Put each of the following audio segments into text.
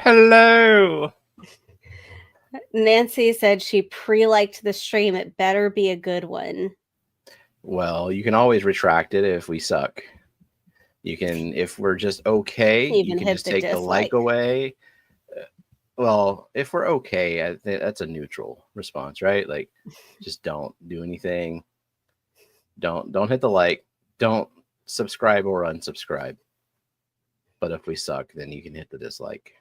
Hello. Nancy said she pre-liked the stream. It better be a good one. Well, you can always retract it if we suck. You can, if we're just okay, you can just take the like away. Well, if we're okay, I think that's a neutral response, right? Like, just don't do anything. Don't hit the like. Don't subscribe or unsubscribe. But if we suck, then you can hit the dislike.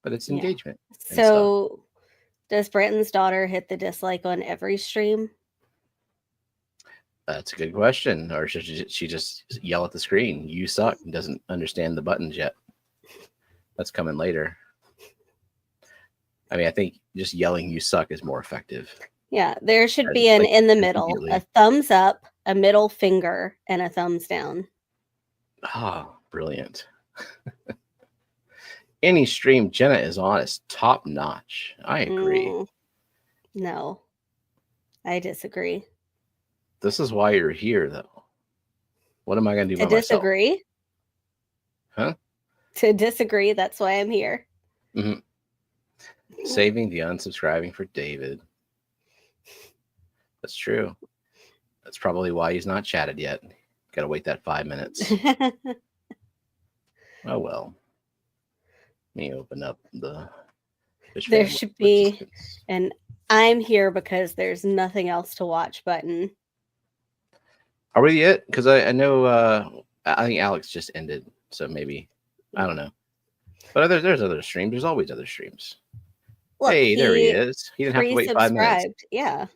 But it's engagement. So, does Brenton's daughter hit the dislike on every stream? That's a good question. Or should she just yell at the screen, "You suck," and doesn't understand the buttons yet? That's coming later. I mean, I think just yelling "you suck" is more effective. Yeah, there should be an in the middle, a thumbs up, a middle finger, and a thumbs down. Oh, brilliant. Any stream Jenna is on is top notch. I agree. No, I disagree. This is why you're here, though. What am I going to do by myself? To disagree? Huh? To disagree, that's why I'm here. Mm-hmm. Saving the unsubscribing for David. That's true. That's probably why he's not chatted yet. Got to wait that 5 minutes. Oh, well. Let me open up the Fishfam. There should be an "I'm here because there's nothing else to watch" button. Are we yet? Because I know, I think Alex just ended. So maybe, I don't know. But there's other streams. There's always other streams. Look, hey, there he is. He didn't have to wait 5 minutes. Yeah.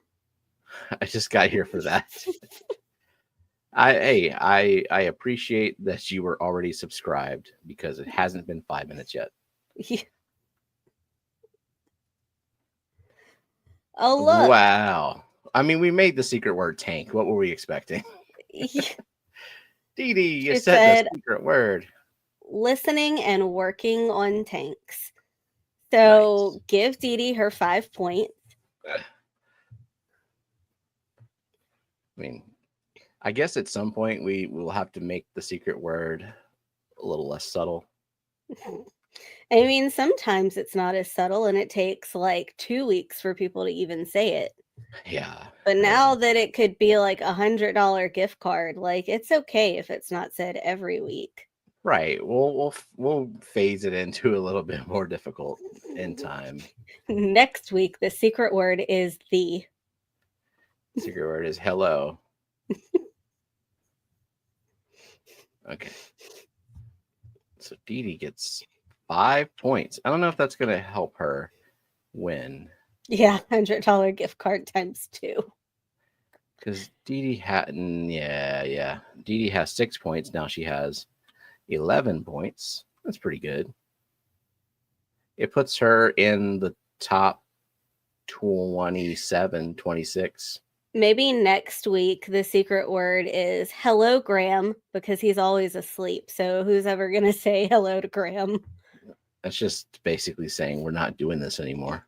I just got here for that. I appreciate that you were already subscribed because it hasn't been 5 minutes yet. Yeah. Oh, look. Wow. I mean, we made the secret word tank. What were we expecting? Dee Dee, you said the secret word. Listening and working on tanks. So nice. Give Dee Dee her 5 points. I mean, I guess at some point we will have to make the secret word a little less subtle. I mean, sometimes it's not as subtle and it takes like 2 weeks for people to even say it. Yeah. But now that it could be like $100 gift card, like it's okay if it's not said every week. Right. We'll phase it into a little bit more difficult in time. Next week, the secret word is the. Secret word is hello. Okay. So Dee Dee gets 5 points. I don't know if that's going to help her win. Yeah, $100 gift card times 2. Because Dee Dee had, yeah. Dee Dee has 6 points. Now she has 11 points. That's pretty good. It puts her in the top 27, 26. Maybe next week the secret word is hello, Graham, because he's always asleep. So who's ever going to say hello to Graham? That's just basically saying we're not doing this anymore.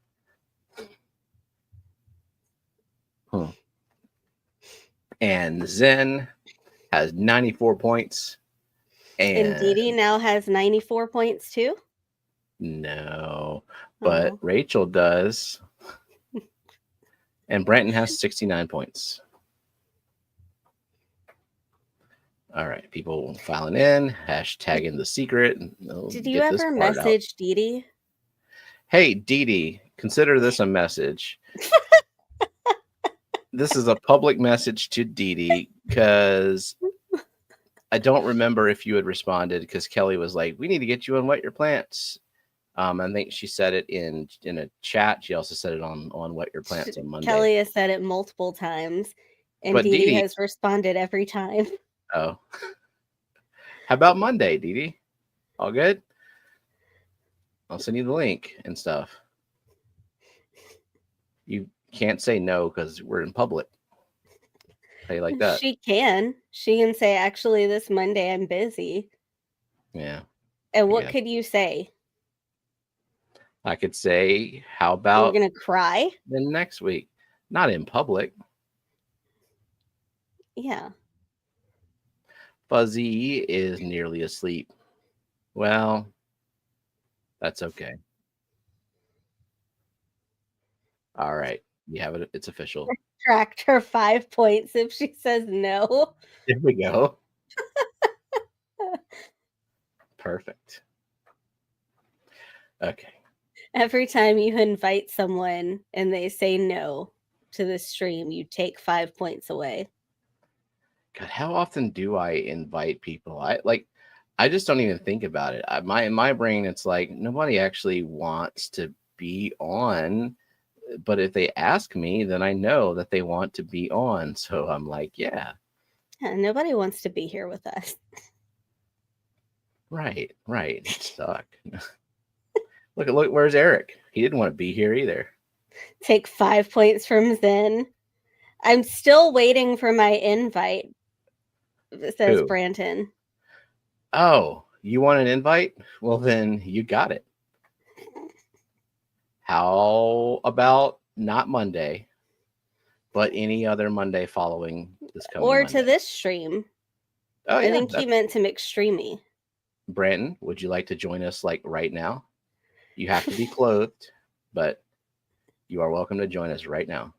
And Zen has 94 points. And Dee Dee now has 94 points too? No, but Rachel does. And Brenton has 69 points. All right, people filing in, hashtagging the secret. Did you ever message Dee Dee? Hey, Dee Dee, consider this a message. This is a public message to Dee Dee because I don't remember if you had responded because Kelly was like, we need to get you on Wet Your Plants. I think she said it in a chat. She also said it on Wet Your Plants on Monday. Kelly has said it multiple times, and Dee Dee has responded every time. Oh. How about Monday, Dee Dee? All good? I'll send you the link and stuff. You can't say no because we're in public. How you like that? She can. She can say, actually, this Monday I'm busy. Yeah. And what could you say? I could say, how about we're gonna cry then next week? Not in public. Yeah. Fuzzy is nearly asleep. Well, that's okay. All right. You have it. It's official. Subtract her 5 points if she says no. There we go. Perfect. Okay. Every time you invite someone and they say no to the stream, you take 5 points away. God, how often do I invite people? I just don't even think about it. In my brain, it's like nobody actually wants to be on. But if they ask me, then I know that they want to be on. So I'm like, yeah. Nobody wants to be here with us. Right. It suck. Look, where's Eric? He didn't want to be here either. Take 5 points from Zen. I'm still waiting for my invite, says Who? Branton. Oh, you want an invite? Well, then you got it. How about not Monday, but any other Monday following this coming Or Monday? to this stream. Oh, yeah. I think he meant to McStreamy. Branton, would you like to join us like right now? You have to be clothed, but you are welcome to join us right now.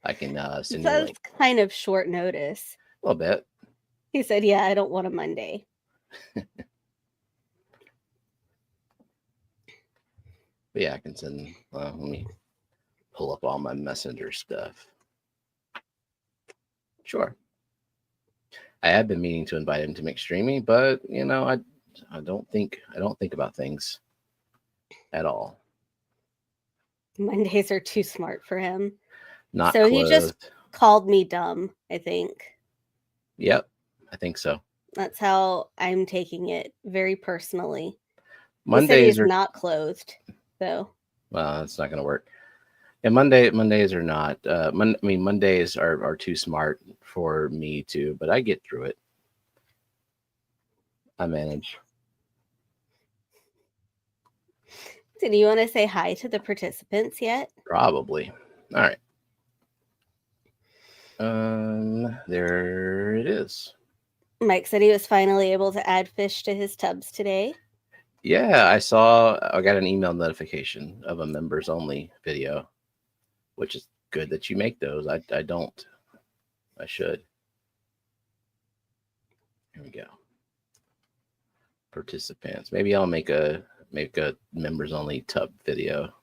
I can send you a link. That's kind of short notice. A little bit. He said, yeah, I don't want a Monday. But yeah, I can send, let me pull up all my messenger stuff. Sure. I have been meaning to invite him to McStreamy, but you know, I don't think about things at all. Mondays are too smart for him. Not so clothed. He just called me dumb, I think. Yep, I think so. That's how I'm taking it, very personally. Mondays are not clothed, though. Well, it's not going to work. And Mondays are not. Mondays are too smart for me too, but I get through it. I manage. Did you want to say hi to the participants yet? Probably. All right. There it is. Mike said he was finally able to add fish to his tubs today. Yeah, I got an email notification of a members only video, which is good that you make those. I don't. I should. Here we go. Participants. Maybe I'll make a members only tub video.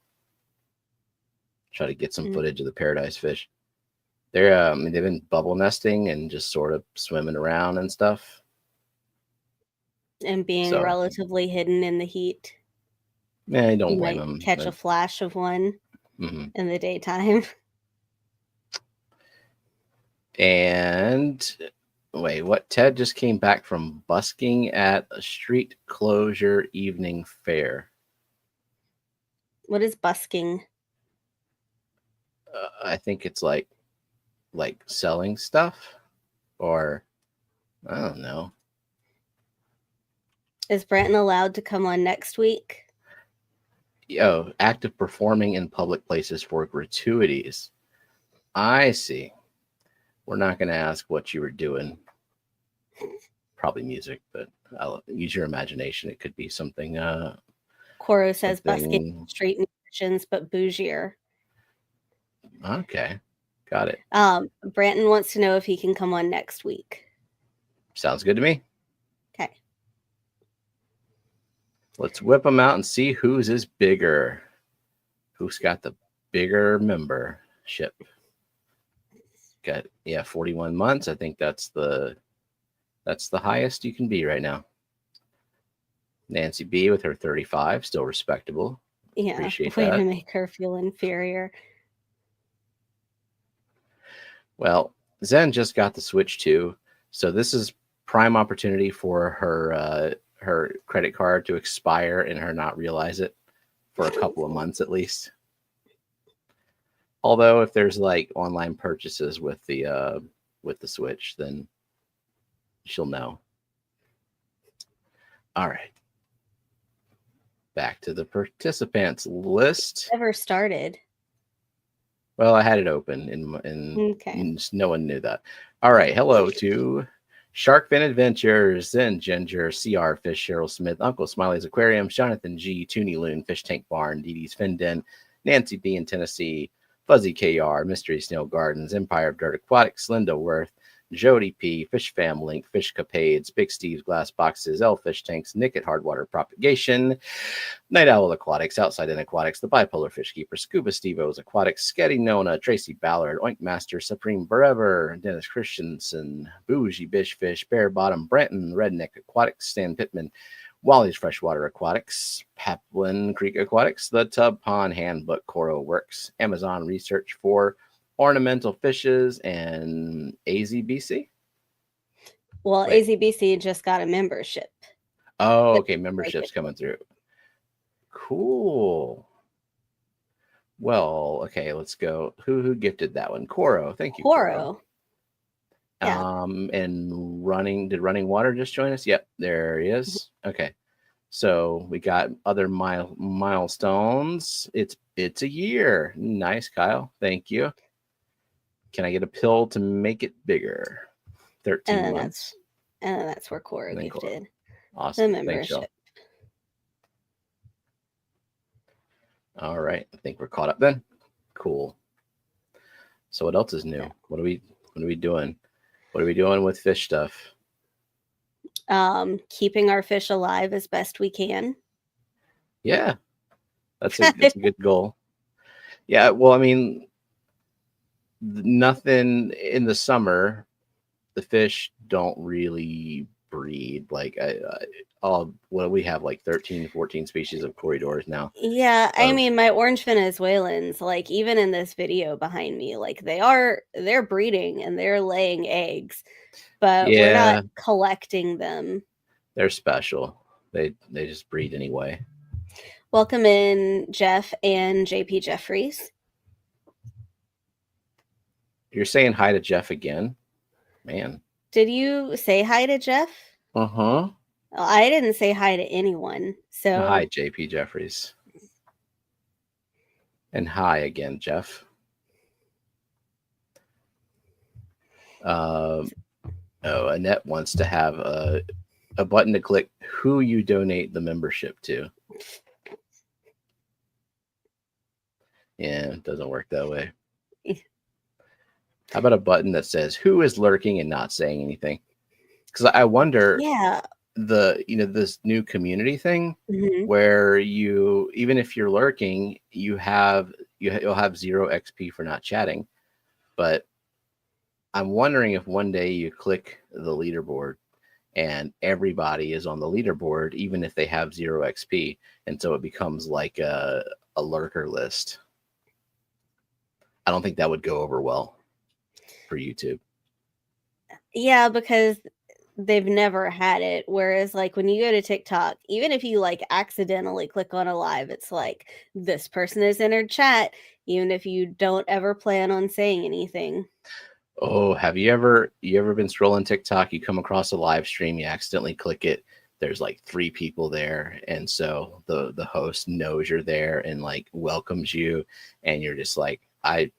Try to get some footage of the paradise fish. They've been bubble nesting and just sort of swimming around and stuff. And being relatively hidden in the heat. Yeah, I don't blame them. Catch a flash of one in the daytime. And wait, what? Ted just came back from busking at a street closure evening fair. What is busking? I think it's like selling stuff, or I don't know. Is Branton allowed to come on next week? Active performing in public places for gratuities. I see. We're not going to ask what you were doing. Probably music, but I'll use your imagination. It could be something. Coro says busking street musicians, but bougier. Okay. Got it. Branton wants to know if he can come on next week. Sounds good to me. Okay. Let's whip them out and see whose is bigger. Who's got the bigger membership? Got 41 months. I think that's the highest you can be right now. Nancy B with her 35, still respectable. Yeah, appreciate way to make her feel inferior. Well, Zen just got the Switch too, so this is prime opportunity for her credit card to expire and her not realize it for a couple of months at least. Although if there's like online purchases with the Switch, then she'll know. All right. Back to the participants list. Never started. Well, I had it open and no one knew that. All right. Hello to Sharkfin Adventures, Zen Ginger, CR Fish, Cheryl Smith, Uncle Smiley's Aquarium, Jonathan G, Toonie Loon, Fish Tank Barn, Dee Dee's Fin Den, Nancy B in Tennessee, Fuzzy KR, Mystery Snail Gardens, Empire of Dirt Aquatics, Linda Worth, Jody P, Fishfam Link, Fish Capades, Big Steve's Glass Boxes, L Fish Tanks, Nick at Hardwater Propagation, Night Owl Aquatics, Outside In Aquatics, The Bipolar Fish Keeper, Scuba Stevo's Aquatics, Sketty Nona, Tracy Ballard, Oink Master, Supreme Forever, Dennis Christensen, Bougie Bish Fish, Bear Bottom, Brenton, Redneck Aquatics, Stan Pittman, Wally's Freshwater Aquatics, Paplin Creek Aquatics, The Tub Pond Handbook, Coro Works, Amazon Research for Ornamental Fishes, and AZBC. Well, wait. AZBC just got a membership. Oh, okay. Membership's coming through. Cool. Well, okay, let's go. Who gifted that one? Coro. Thank you, Coro. Yeah. And did Running Water just join us? Yep, there he is. Okay. So we got other milestones. It's a year. Nice, Kyle. Thank you. Can I get a pill to make it bigger? 13 months. And that's where Cora gifted. Awesome. The membership. Thanks, all right. I think we're caught up then. Cool. So what else is new? What are we doing? What are we doing with fish stuff? Keeping our fish alive as best we can. Yeah. That's a good goal. Yeah. Well, I mean, nothing in the summer, the fish don't really breed. Like we have like 13, 14 species of corridors now. Yeah. I mean, my orange Venezuelans, like even in this video behind me, like they're breeding and they're laying eggs, but we're not collecting them. They're special. They just breed anyway. Welcome in Jeff and JP Jeffries. You're saying hi to Jeff again? Man. Did you say hi to Jeff? Uh-huh. I didn't say hi to anyone. So hi, JP Jeffries. And hi again, Jeff. Annette wants to have a button to click who you donate the membership to. Yeah, it doesn't work that way. How about a button that says who is lurking and not saying anything? Because I wonder, this new community thing where even if you're lurking, you'll have 0 XP for not chatting. But I'm wondering if one day you click the leaderboard and everybody is on the leaderboard, even if they have 0 XP, and so it becomes like a lurker list. I don't think that would go over well for YouTube. Yeah, because they've never had it. Whereas like when you go to TikTok, even if you like accidentally click on a live, it's like this person has entered chat, even if you don't ever plan on saying anything. Oh, have you ever been scrolling TikTok, you come across a live stream, you accidentally click it, there's like 3 people there, and so the host knows you're there and like welcomes you, and you're just like, I'm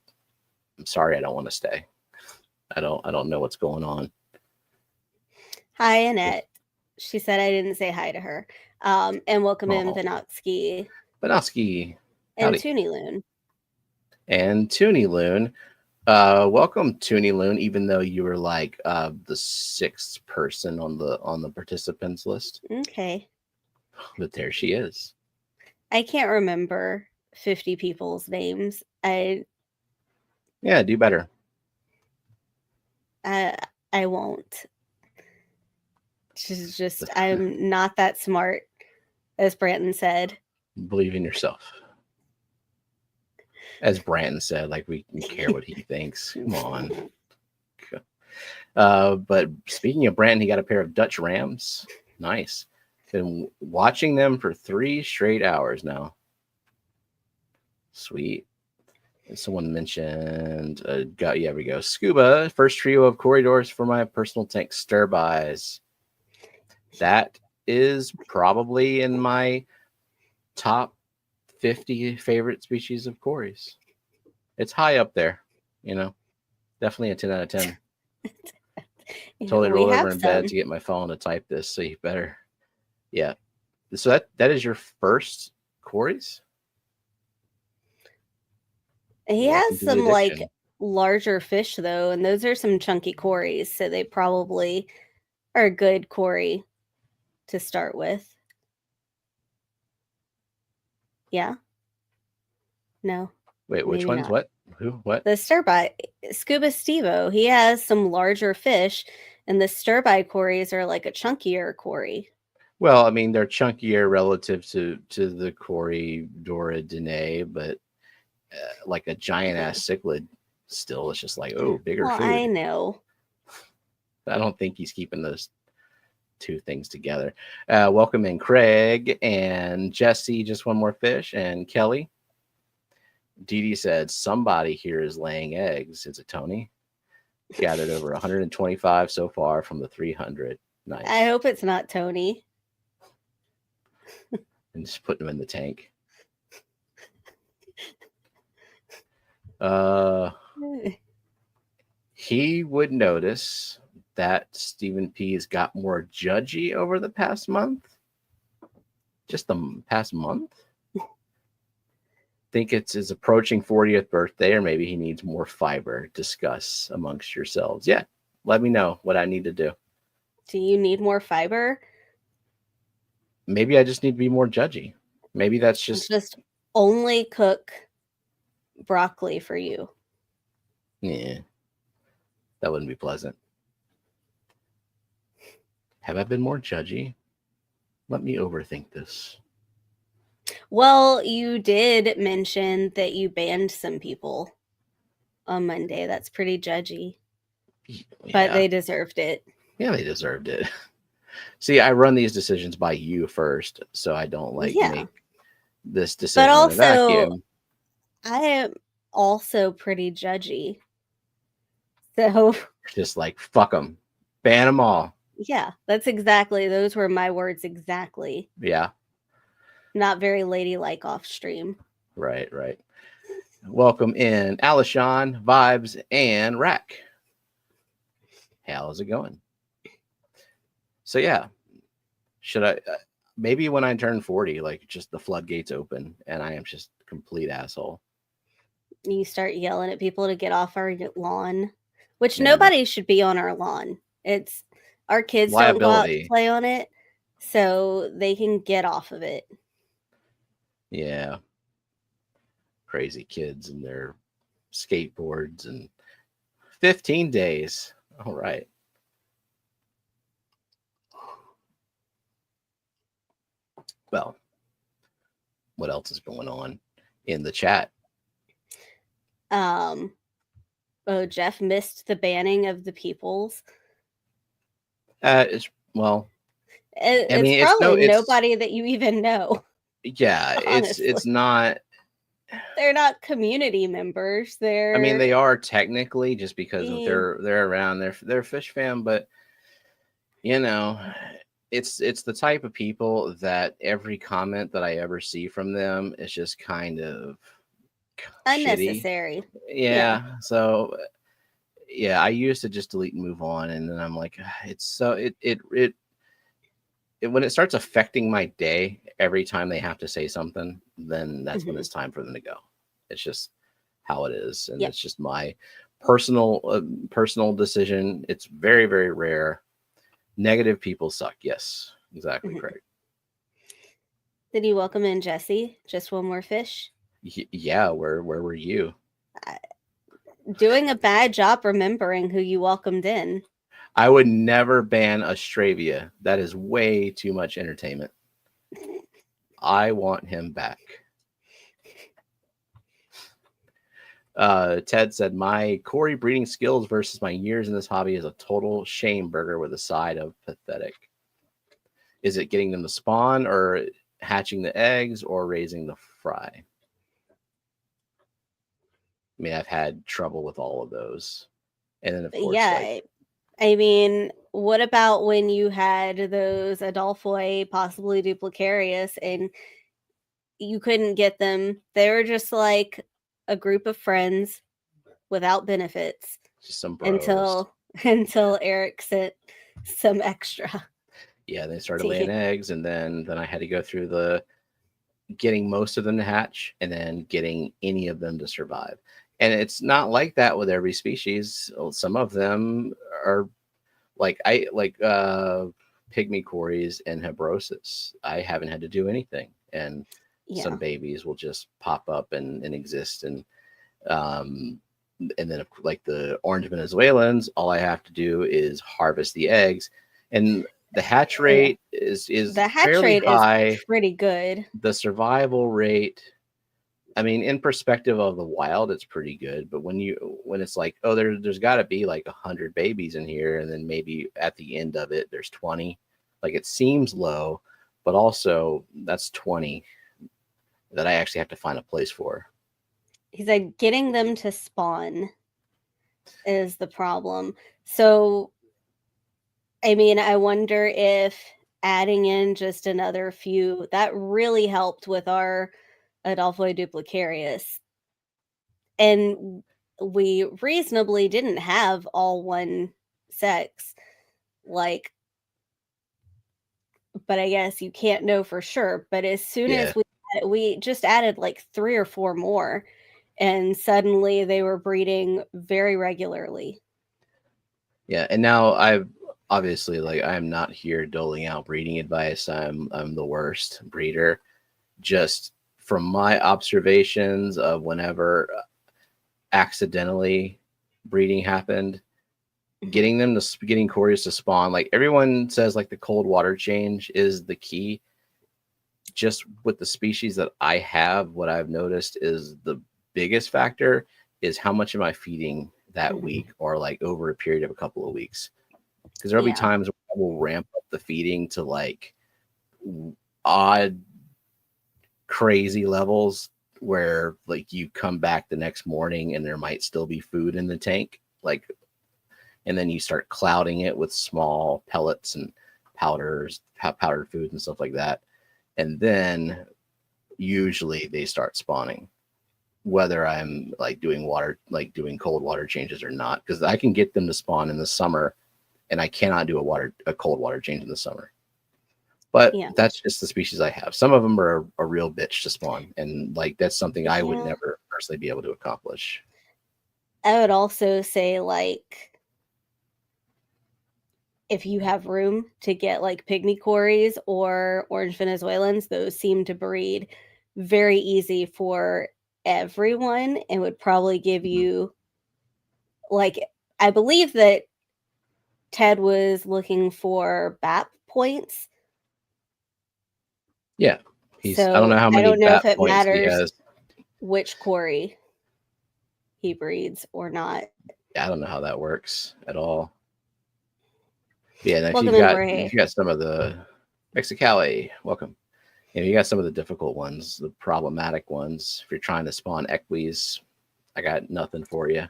sorry, I don't want to stay. I don't know what's going on. Hi, Annette. She said I didn't say hi to her. And welcome in Vinotsky. And Toonie Loon. And Toonie Loon. Welcome, Toonie Loon, even though you were like the 6th person on the participants list. Okay. But there she is. I can't remember 50 people's names. Yeah, do better. I won't. She's just, I'm not that smart, as Branton said. Believe in yourself. As Branton said, like we care what he thinks. Come on. But speaking of Branton, he got a pair of Dutch Rams. Nice. Been watching them for 3 straight hours now. Sweet. And someone mentioned, yeah, we go. Scuba, first trio of corridors for my personal tank stir-bys. That is probably in my top 50 favorite species of cories. It's high up there, definitely a 10 out of 10. Totally rolled over in bed to get my phone to type this, so you better. Yeah. So that is your first cories? He has some like larger fish though, and those are some chunky cories, so they probably are a good cory to start with. Yeah. No. Wait, which ones? Not. What? Who? What? The stir-by Scuba Stevo. He has some larger fish, and the stir-by cories are like a chunkier cory. Well, I mean, they're chunkier relative to the cory Dora Dene, but like a giant ass cichlid still is just like, oh, bigger food. I know. I don't think he's keeping those two things together. Welcome in Craig and Jesse, just one more fish, and Kelly. Dee Dee said, somebody here is laying eggs. Is it Tony? Gathered over 125 so far from the 300. Nice. I hope it's not Tony. And just putting them in the tank. He would notice that Stephen P has got more judgy over the past month. Just the past month. Think it's his approaching 40th birthday, or maybe he needs more fiber. Discuss amongst yourselves. Yeah, let me know what I need to do. Do you need more fiber? Maybe I just need to be more judgy. Maybe that's just only cook broccoli for you. Yeah, that wouldn't be pleasant. Have I been more judgy? Let me overthink this. Well, you did mention that you banned some people on Monday. That's pretty judgy. Yeah. But they deserved it. Yeah, they deserved it. See, I run these decisions by you first, so I don't make this decision in a vacuum. I am also pretty judgy. So just like, fuck them. Ban them all. Yeah, those were my words exactly. Yeah. Not very ladylike off stream. Right. Welcome in Alishon, Vibes, and Rack. How's it going? So yeah, should I maybe when I turn 40, like just the floodgates open and I am just a complete asshole. You start yelling at people to get off our lawn, which nobody should be on our lawn. It's our kids don't go out to play on it, so they can get off of it. Yeah. Crazy kids and their skateboards and 15 days. All right. Well, what else is going on in the chat? Jeff missed the banning of the peoples. It's probably nobody that you even know. Yeah, it's not. They're not community members. They are technically, just because of they're around their Fishfam, but it's the type of people that every comment that I ever see from them is just kind of unnecessary. Yeah. So yeah, I used to just delete and move on, and then I'm like, it's so it when it starts affecting my day every time they have to say something, then that's when it's time for them to go. It's just how it is, and it's just my personal decision. It's very, very rare. Negative people suck. Yes, exactly correct. Did you welcome in Jesse? Just one more fish? Yeah, where were you? Doing a bad job remembering who you welcomed in. I would never ban Astravia. That is way too much entertainment. I want him back. Ted said, my cory breeding skills versus my years in this hobby is a total shame burger with a side of pathetic. Is it getting them to spawn, or hatching the eggs, or raising the fry? I mean, I've had trouble with all of those. And then, of course, yeah, I mean, what about when you had those Adolphoi, possibly duplicarius, and you couldn't get them? They were just like a group of friends without benefits. Just some bros. Until Eric sent some extra. Yeah, they started laying eggs, and then I had to go through the getting most of them to hatch, and then getting any of them to survive. And it's not like that with every species. Some of them are like pygmy cories and hebrosis. I haven't had to do anything, and some babies will just pop up and exist. And then like the orange Venezuelans, all I have to do is harvest the eggs, and the hatch rate is the hatch fairly rate high. Is pretty good. The survival rate, I mean, in perspective of the wild, it's pretty good. But when it's like, oh, there's got to be like 100 babies in here, and then maybe at the end of it, there's 20. Like, it seems low, but also that's 20 that I actually have to find a place for. He's like, getting them to spawn is the problem. So, I mean, I wonder if adding in just another few, that really helped with our Adolphoi duplicarius. And we reasonably didn't have all one sex, like, but I guess you can't know for sure. But as soon as we just added like 3 or 4 more, and suddenly they were breeding very regularly. Yeah, and now I've obviously, like, I am not here doling out breeding advice. I'm the worst breeder. Just from my observations of whenever accidentally breeding happened, getting cories to spawn, like everyone says, like the cold water change is the key. Just with the species that I have, what I've noticed is the biggest factor is how much am I feeding that week, or like over a period of a couple of weeks. Because there'll be times where I will ramp up the feeding to like odd, crazy levels where like you come back the next morning and there might still be food in the tank, like, and then you start clouding it with small pellets and powdered food and stuff like that. And then usually they start spawning, whether I'm like doing cold water changes or not, because I can get them to spawn in the summer, and I cannot do a cold water change in the summer. But that's just the species I have. Some of them are a real bitch to spawn, and like that's something I would never personally be able to accomplish. I would also say, like, if you have room to get like pygmy cories or orange Venezuelans, those seem to breed very easy for everyone, and would probably give you, like, I believe that Ted was looking for BAP points. Yeah. I don't know how many BAP points he has. Which cory he breeds or not. Yeah, I don't know how that works at all. Yeah, and if you got some of the Mexicali, welcome. You got some of the difficult ones, the problematic ones. If you're trying to spawn equis, I got nothing for you.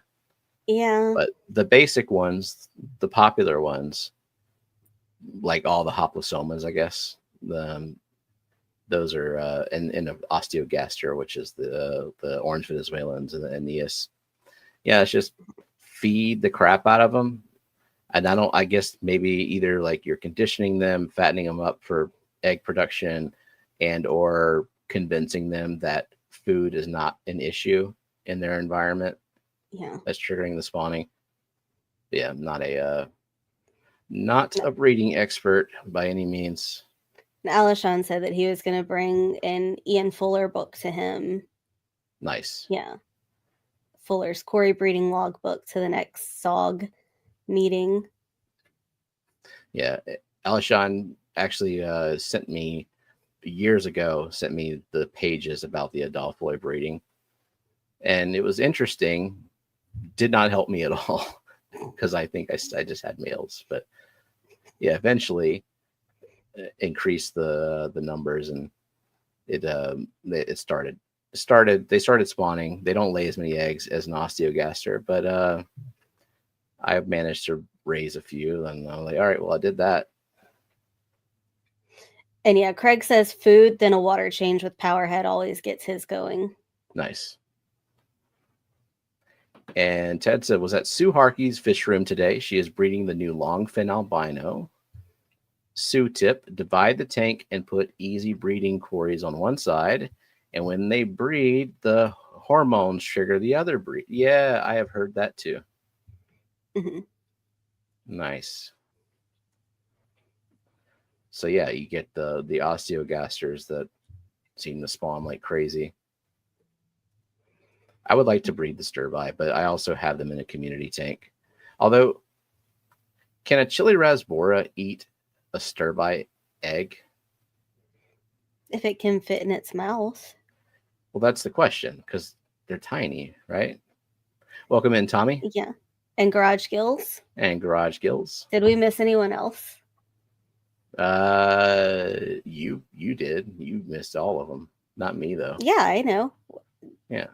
Yeah. But the basic ones, the popular ones, like all the hoplosomas, I guess, those are and osteogaster, which is the orange Venezuelans and the Aeneas. Yeah, it's just feed the crap out of them. And I guess maybe either like you're conditioning them, fattening them up for egg production, and or convincing them that food is not an issue in their environment. Yeah. That's triggering the spawning. But yeah, not a breeding expert by any means. Alishon said that he was going to bring an Ian Fuller book to him. Nice. Yeah. Fuller's Cory breeding logbook to the next SOG meeting. Yeah. Alishon actually sent me the pages about the Adolphoi breeding. And it was interesting. Did not help me at all because I think I just had males. But yeah, eventually increase the numbers, and it started they started spawning. They don't lay as many eggs as an osteogaster, but I managed to raise a few, and I'm like, all right, well, I did that. And yeah, Craig says food, then a water change with Powerhead always gets his going. Nice. And Ted said, was at Sue Harkey's fish room today. She is breeding the new longfin albino. Sue tip, divide the tank and put easy breeding cories on one side. And when they breed, the hormones trigger the other breed. Yeah, I have heard that too. Mm-hmm. Nice. So yeah, you get the osteogasters that seem to spawn like crazy. I would like to breed the stirbai, but I also have them in a community tank. Although, can a chili rasbora eat a stirbai egg? If it can fit in its mouth. Well, that's the question, because they're tiny, right? Welcome in, Tommy. Yeah. And Garage Gills. And Garage Gills. Did we miss anyone else? You did. You missed all of them. Not me, though. Yeah, I know. Yeah.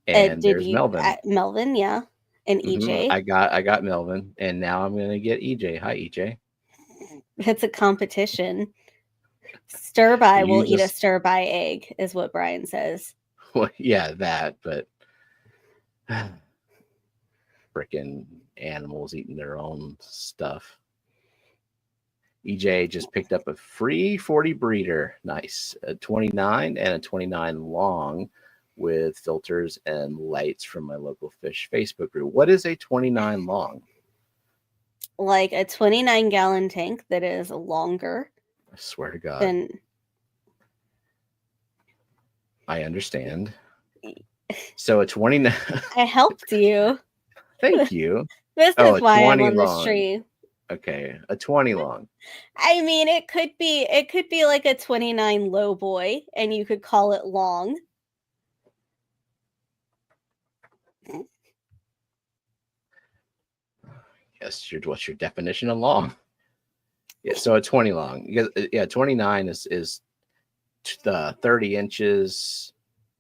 And there's Melvin. Melvin, yeah. And EJ. I got Melvin, and now I'm gonna get EJ. Hi, EJ. It's a competition. Stirbai will eat a stirbai egg, is what Brian says. Well, yeah, that, but freaking animals eating their own stuff. EJ just picked up a free 40 breeder. Nice. A 29 and a 29 long with filters and lights from my local fish Facebook group. What is a 29 long? Like a 29-gallon tank that is longer. I swear to God. I understand. So a 29. I helped you. Thank you. This is why I'm on the stream. Okay, a 20 long. I mean, it could be like a 29 low boy, and you could call it long. Yes, what's your definition of long? Yeah, so a 20 long. Yeah, 29 is 30 inches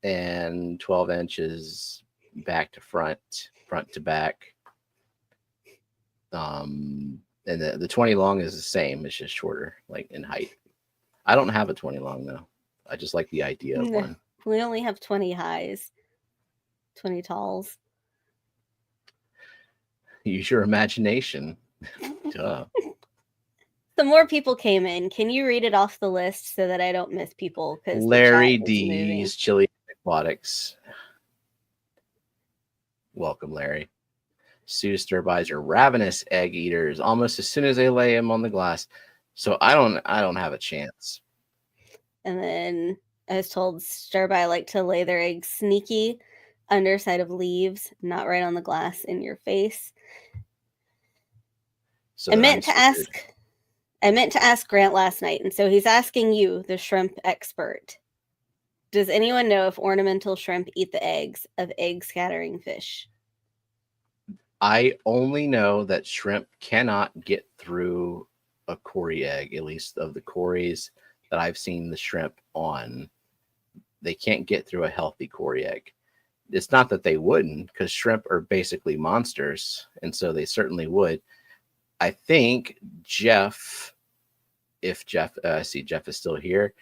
and 12 inches back to front to back. And the 20 long is the same. It's just shorter, like in height. I don't have a 20 long though. I just like the idea of one. We only have 20 highs, 20 talls. Use your imagination. Duh. Some more people came in. Can you read it off the list so that I don't miss people? Because Larry D's Chili Aquatics. Welcome, Larry. Sue Stirbuys are ravenous egg eaters almost as soon as they lay them on the glass. So I don't have a chance. And then I was told Stirby like to lay their eggs sneaky underside of leaves, not right on the glass in your face. So I meant to ask Grant last night, and so he's asking you, the shrimp expert. Does anyone know if ornamental shrimp eat the eggs of egg-scattering fish? I only know that shrimp cannot get through a cory egg, at least of the cories that I've seen the shrimp on. They can't get through a healthy cory egg. It's not that they wouldn't, because shrimp are basically monsters, and so they certainly would. I think Jeff, I see Jeff is still here,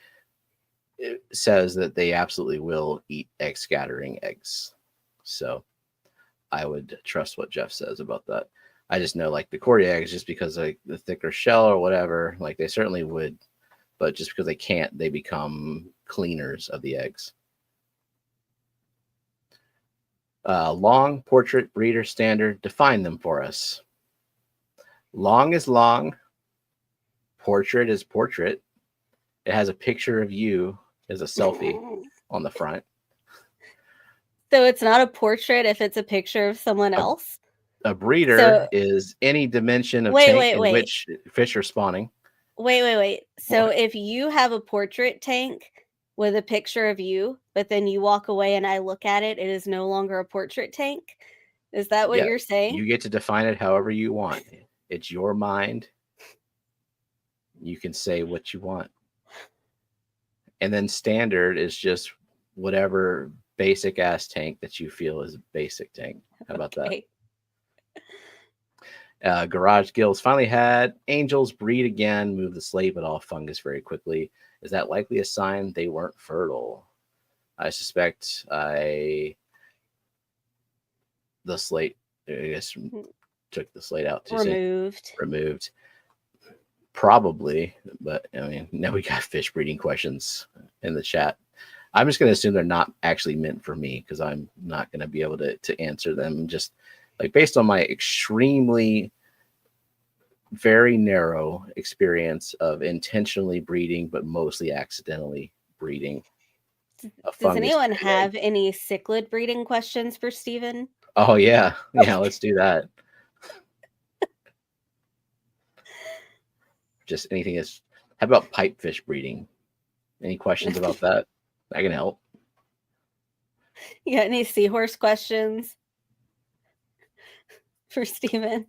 says that they absolutely will eat egg scattering eggs. So I would trust what Jeff says about that. I just know like the cory eggs, just because like the thicker shell or whatever, like they certainly would, but just because they can't, they become cleaners of the eggs. Long, portrait, breeder, standard, define them for us. Long is long. Portrait is portrait. It has a picture of you as a selfie on the front. So it's not a portrait if it's a picture of someone else? A breeder is any dimension of tank in which fish are spawning. Wait. So if you have a portrait tank with a picture of you, but then you walk away and I look at it, it is no longer a portrait tank? Is that what you're saying? You get to define it however you want. It's your mind. You can say what you want. And then standard is just whatever basic ass tank that you feel is a basic tank. How about that? Garage gills finally had angels breed again, move the slate, but all fungus very quickly. Is that likely a sign they weren't fertile? I suspect the slate, I guess, took the slate out. Removed. Probably, but I mean, now we got fish breeding questions in the chat. I'm just going to assume they're not actually meant for me because I'm not going to be able to answer them. Just like based on my extremely very narrow experience of intentionally breeding, but mostly accidentally breeding. Does anyone have any cichlid breeding questions for Steven? Oh, yeah. Yeah, let's do that. Just anything is. How about pipefish breeding? Any questions about that? I can help. You got any seahorse questions for Steven?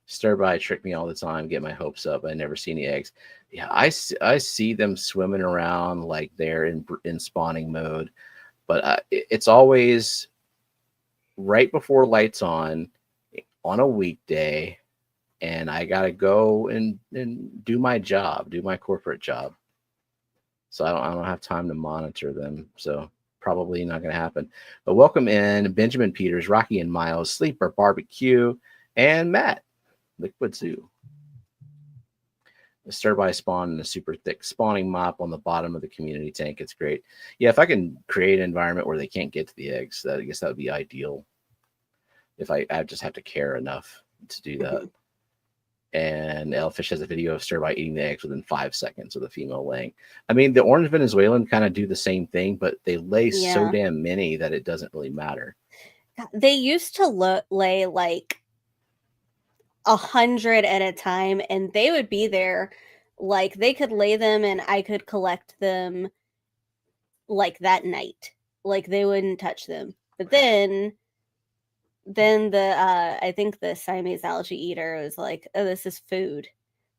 Stir-by trick me all the time, get my hopes up. I never see any eggs. Yeah, I see them swimming around like they're in spawning mode, but it's always right before lights on a weekday, and I gotta go and do my job, do my corporate job. So I don't have time to monitor them. So probably not going to happen. But welcome in Benjamin Peters, Rocky and Miles, Sleeper Barbecue, and Matt, Liquid Zoo. The stir-by spawn in a super thick spawning mop on the bottom of the community tank. It's great. Yeah, if I can create an environment where they can't get to the eggs, I guess that would be ideal. If I just have to care enough to do that. And Elfish has a video of stir-by eating the eggs within 5 seconds of the female laying. I mean, the orange Venezuelan kind of do the same thing, but they lay so damn many that it doesn't really matter. They used to lay like 100 at a time, and they would be there. Like they could lay them, and I could collect them like that night. Like they wouldn't touch them. But then the I think the Siamese algae eater was like, oh, this is food.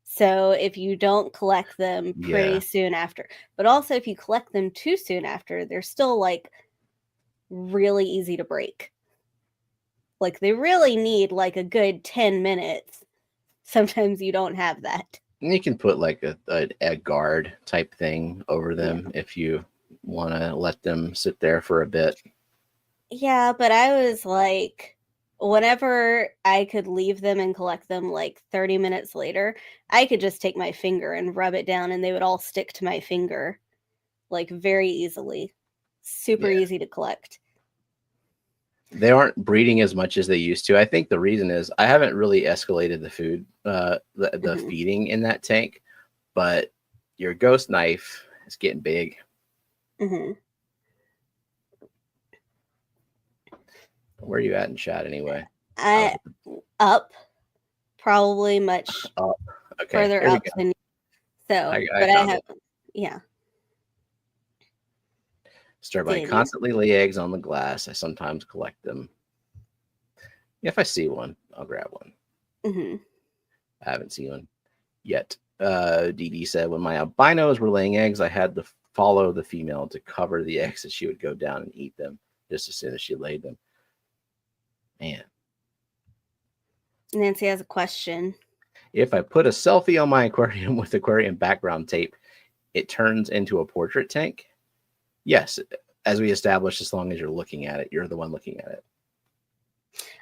So if you don't collect them pretty soon after, but also if you collect them too soon after, they're still like really easy to break. Like they really need like a good 10 minutes. Sometimes you don't have that. And you can put like a guard type thing over them if you want to let them sit there for a bit. Yeah, but I was like, whenever I could leave them and collect them like 30 minutes later, I could just take my finger and rub it down and they would all stick to my finger like very easily. Super easy to collect. They aren't breeding as much as they used to. I think the reason is I haven't really escalated the food, the feeding in that tank, but your ghost knife is getting big. Where are you at in chat anyway? Up, probably much further up than you. So, I have, Stir-by constantly lay eggs on the glass. I sometimes collect them. If I see one, I'll grab one. I haven't seen one yet. Dee Dee said, when my albinos were laying eggs, I had to follow the female to cover the eggs, and she would go down and eat them just as soon as she laid them. Man. Nancy has a question. If I put a selfie on my aquarium with aquarium background tape, it turns into a portrait tank? Yes, as we established, as long as you're looking at it, you're the one looking at it.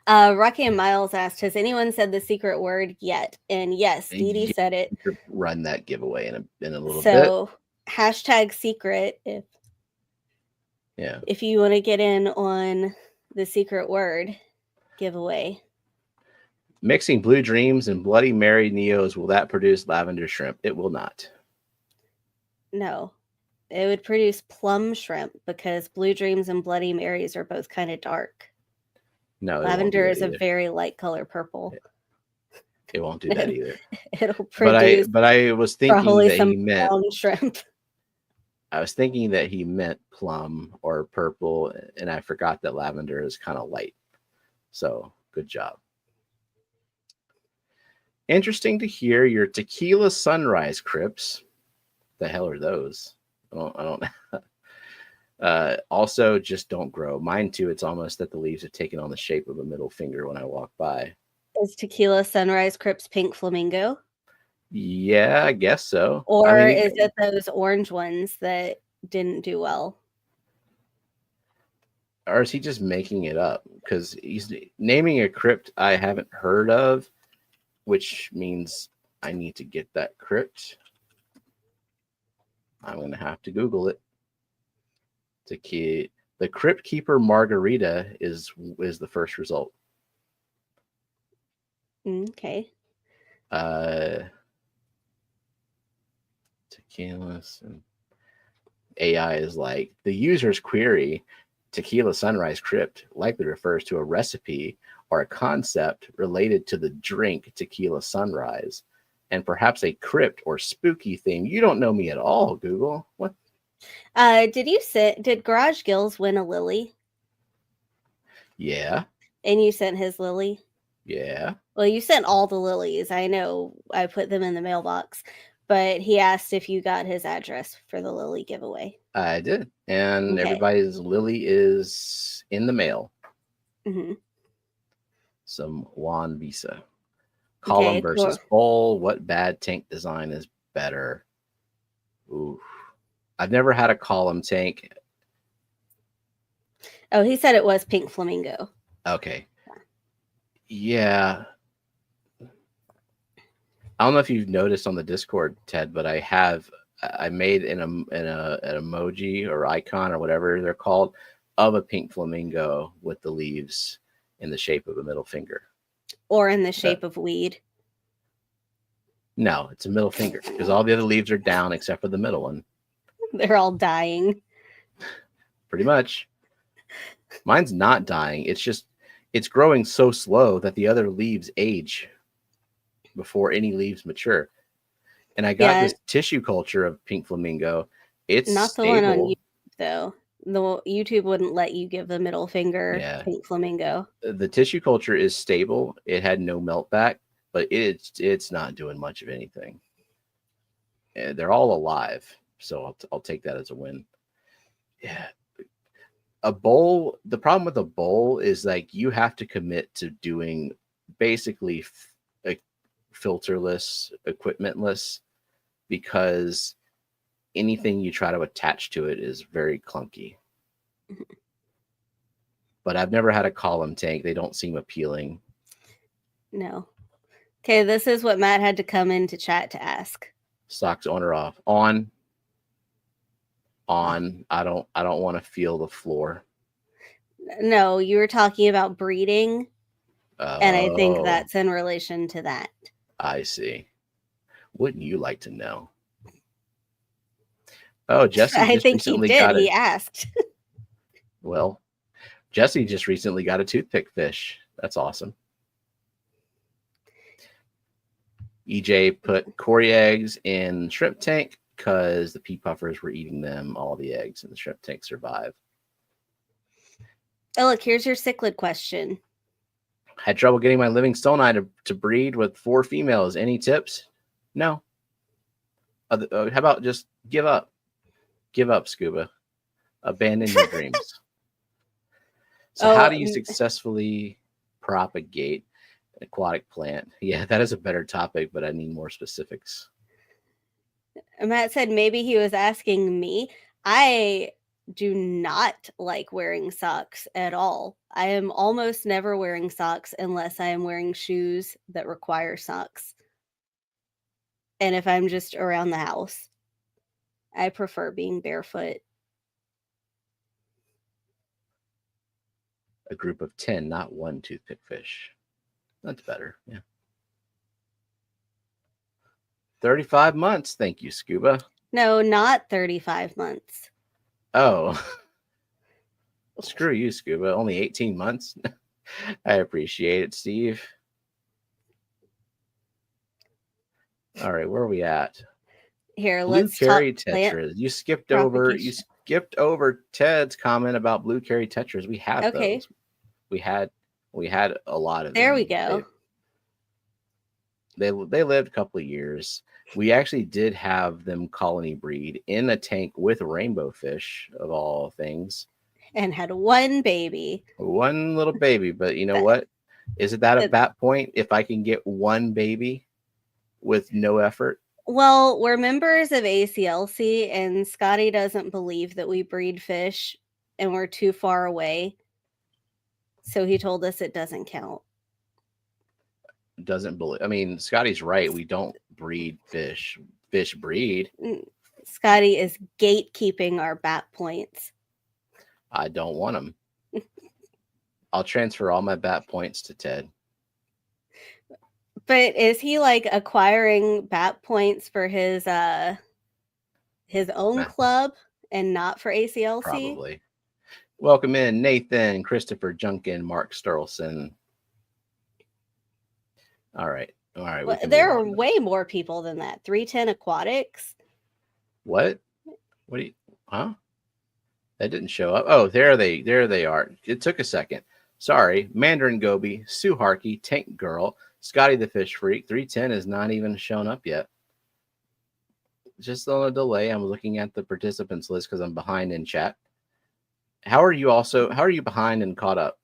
Rocky and Miles asked, has anyone said the secret word yet? And yes, Dee Dee said it. Run that giveaway in a little bit. So hashtag secret if you want to get in on the secret word giveaway. Mixing Blue Dreams and Bloody Mary Neos, will that produce lavender shrimp? It will not. No. It would produce plum shrimp because Blue Dreams and Bloody Marys are both kind of dark. No, lavender is a very light color purple. It won't do that either. It'll produce. But I was thinking that he meant shrimp. I was thinking that he meant plum or purple, and I forgot that lavender is kind of light. So good job. Interesting to hear your tequila sunrise crypts. The hell are those? I don't also, just don't grow. Mine too. It's almost that the leaves have taken on the shape of a middle finger when I walk by. Is tequila sunrise crypts pink flamingo? Yeah, I guess so. Or is it those orange ones that didn't do well? Or is he just making it up? Because he's naming a crypt I haven't heard of, which means I need to get that crypt. I'm going to have to Google it. The Crypt Keeper Margarita is the first result. Okay. Tequila. AI is like, the user's query, Tequila Sunrise Crypt, likely refers to a recipe or a concept related to the drink Tequila Sunrise, and perhaps a crypt or spooky theme. You don't know me at all, Google. What? Did Garage Gills win a lily? Yeah. And you sent his lily? Yeah. Well, you sent all the lilies. I know I put them in the mailbox, but he asked if you got his address for the lily giveaway. I did. And everybody's lily is in the mail. Mm-hmm. Some Juan Visa. Column versus bowl. What bad tank design is better? Ooh. I've never had a column tank. Oh, he said it was pink flamingo. Okay. Yeah. I don't know if you've noticed on the Discord, Ted, but I made an emoji or icon or whatever they're called of a pink flamingo with the leaves in the shape of a middle finger. Or in the shape of weed. No, it's a middle finger because all the other leaves are down except for the middle one. They're all dying. Pretty much. Mine's not dying. It's growing so slow that the other leaves age before any leaves mature. And I got this tissue culture of pink flamingo. It's not the one on YouTube, though. The YouTube wouldn't let you give the middle finger pink flamingo. The tissue culture is stable. It had no melt back, but it's not doing much of anything. They're all alive, so I'll take that as a win. Yeah. A bowl, the problem with a bowl is like you have to commit to doing basically filterless, equipmentless, because anything you try to attach to it is very clunky. But I've never had a column tank. They don't seem appealing. No. Okay, this is what Matt had to come into chat to ask. Socks on or off? On. I don't want to feel the floor. No, you were talking about breeding. And I think that's in relation to that. I see. Wouldn't you like to know? Oh, Jesse just recently got he asked. Well, Jesse just recently got a toothpick fish. That's awesome. EJ put Cory eggs in shrimp tank because the pea puffers were eating them, all the eggs, and the shrimp tank survived. Oh, look, here's your cichlid question. Had trouble getting my living stoneye to breed with 4 females. Any tips? No. How about just give up? Give up, Scuba. Abandon your dreams. So how do you successfully propagate an aquatic plant? Yeah, that is a better topic, but I need more specifics. Matt said maybe he was asking me. I do not like wearing socks at all. I am almost never wearing socks unless I am wearing shoes that require socks. And if I'm just around the house, I prefer being barefoot. A group of 10, not 1 toothpick fish. That's better. Yeah. 35 months. Thank you, Scuba. No, not 35 months. Oh. Screw you, Scuba. Only 18 months. I appreciate it, Steve. All right, where are we at? Here, Blue Carry Tetras. You skipped over Ted's comment about Blue Carry Tetras. We have those. We had a lot of them. There we go. They lived a couple of years. We actually did have them colony breed in a tank with rainbow fish, of all things. And had one baby. One little baby. But you know what? Isn't that a bat point if I can get one baby with no effort? Well, we're members of ACLC, and Scotty doesn't believe that we breed fish and we're too far away. So he told us it doesn't count. Doesn't believe. I mean, Scotty's right. We don't breed fish. Fish breed. Scotty is gatekeeping our bat points. I don't want them. I'll transfer all my bat points to Ted. But is he like acquiring bat points for his own club and not for ACLC? Probably. Welcome in Nathan, Christopher Junkin, Mark Sturlson. All right. Well, there are way more people than that. 310 Aquatics. What? What do you? Huh? That didn't show up. Oh, there they are. It took a second. Sorry. Mandarin Gobi, Sue Harkey, Tank Girl, Scotty the Fish Freak. 310 is not even shown up yet. Just on a delay. I'm looking at the participants list because I'm behind in chat. How are you behind and caught up?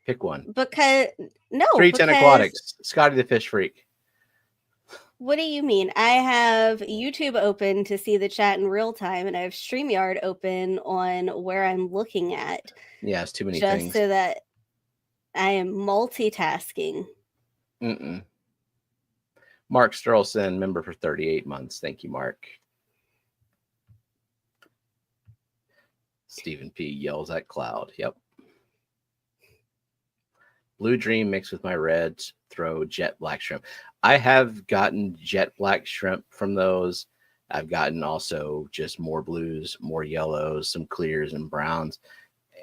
Pick one. Because 310 Aquatics, Scotty the Fish Freak. What do you mean? I have YouTube open to see the chat in real time, and I have StreamYard open on where I'm looking at. Yeah, it's too many things. Just so that I am multitasking. Mark Sturlson, member for 38 months. Thank you, Mark. Stephen P. yells at Cloud. Yep. Blue Dream mixed with my red throw jet black shrimp. I have gotten jet black shrimp from those. I've gotten also just more blues, more yellows, some clears and browns.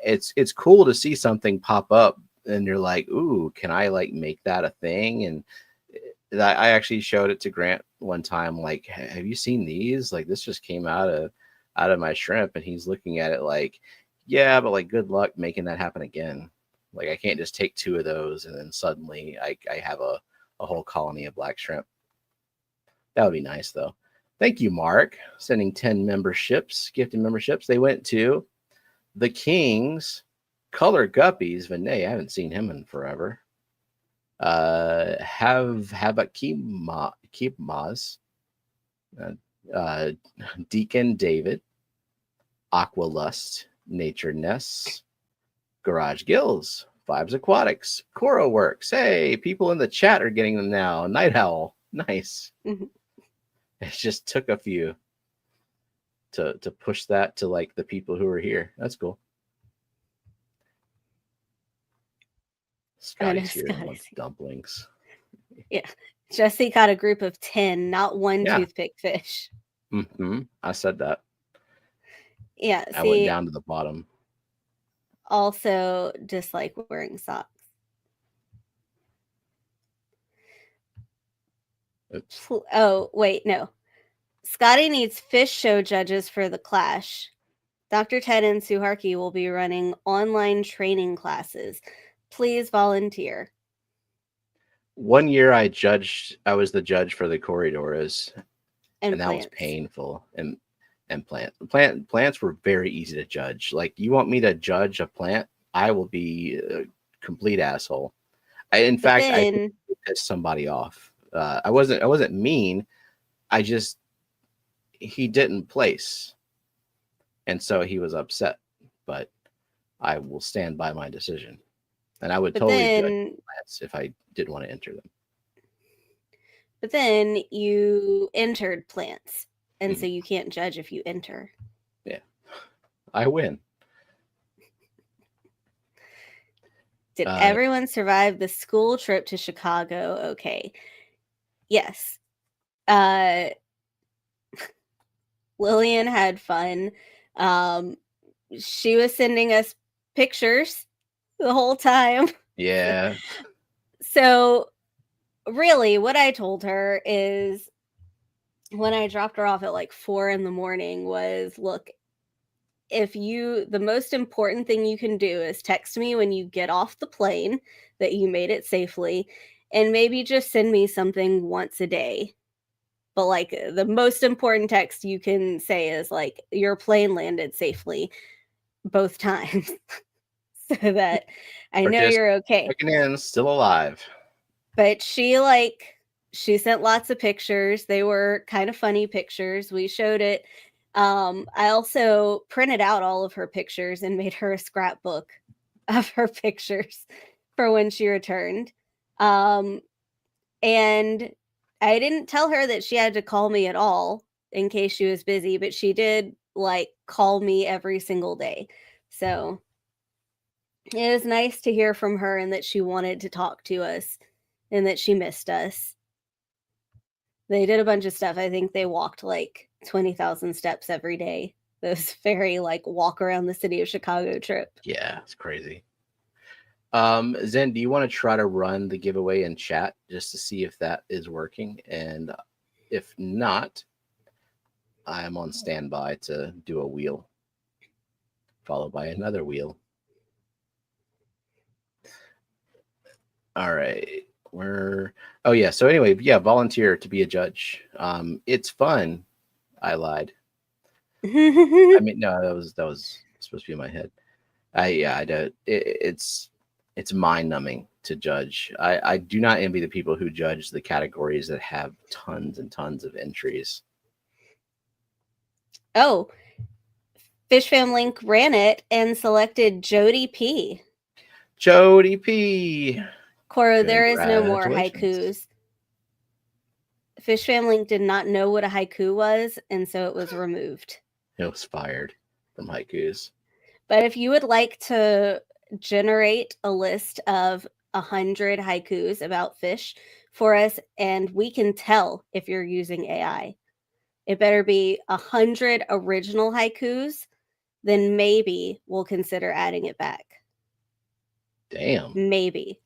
It's cool to see something pop up and you're like, ooh, can I like make that a thing? And I actually showed it to Grant one time. Like, have you seen these? Like, this just came out of my shrimp, and he's looking at it like, yeah, but like, good luck making that happen again. Like, I can't just take 2 of those and then suddenly I have a whole colony of black shrimp. That would be nice, though. Thank you, Mark, sending 10 memberships, gifted memberships. They went to the Kings, Color Guppies, Vinay. I haven't seen him in forever. Keep Maz, Deacon David, Aqualust, Nature Nests, Garage Gills, Vibes Aquatics, Coro Works. Hey, people in the chat are getting them now. Night Owl, nice. It just took a few to push that to like the people who are here. That's cool. Scotty's here and wants dumplings. Yeah. Jesse got a group of 10, not one toothpick fish. I said that. Yeah. I went down to the bottom. Also dislike wearing socks. Oops. Oh, wait, no. Scotty needs fish show judges for the Clash. Dr. Ted and Sue Harkey will be running online training classes. Please volunteer. One year I was the judge for the corridors, and that was painful. And plants were very easy to judge. Like, you want me to judge a plant, I will be a complete asshole. I pissed somebody off. I wasn't mean. He didn't place, and so he was upset. But I will stand by my decision. And I would totally judge plants if I didn't want to enter them. But then you entered plants, and so you can't judge if you enter. Yeah, I win. Did everyone survive the school trip to Chicago? Okay. Yes. Lillian had fun. She was sending us pictures the whole time. Yeah. So really what I told her is, when I dropped her off at like 4 a.m. was, look, the most important thing you can do is text me when you get off the plane that you made it safely, and maybe just send me something once a day. But like the most important text you can say is like, your plane landed safely both times. So that I know you're okay. Checking in, still alive. But she sent lots of pictures. They were kind of funny pictures. We showed it. I also printed out all of her pictures and made her a scrapbook of her pictures for when she returned. And I didn't tell her that she had to call me at all in case she was busy, but she did like call me every single day. So it was nice to hear from her and that she wanted to talk to us and that she missed us. They did a bunch of stuff. I think they walked like 20,000 steps every day. This very like walk around the city of Chicago trip. Yeah, it's crazy. Zen, do you want to try to run the giveaway in chat just to see if that is working? And if not, I am on standby to do a wheel, followed by another wheel. All right. Oh yeah. So anyway, yeah, volunteer to be a judge. It's fun. I lied. I mean, no, that was supposed to be in my head. I don't. It's mind numbing to judge. I do not envy the people who judge the categories that have tons and tons of entries. Oh, Fishfam Link ran it and selected Jody P. Jody P. Coro, there is no more haikus. Fishfam Link did not know what a haiku was, and so it was removed. It was fired from haikus. But if you would like to generate a list of 100 haikus about fish for us, and we can tell if you're using AI, it better be 100 original haikus, then maybe we'll consider adding it back. Damn. Maybe.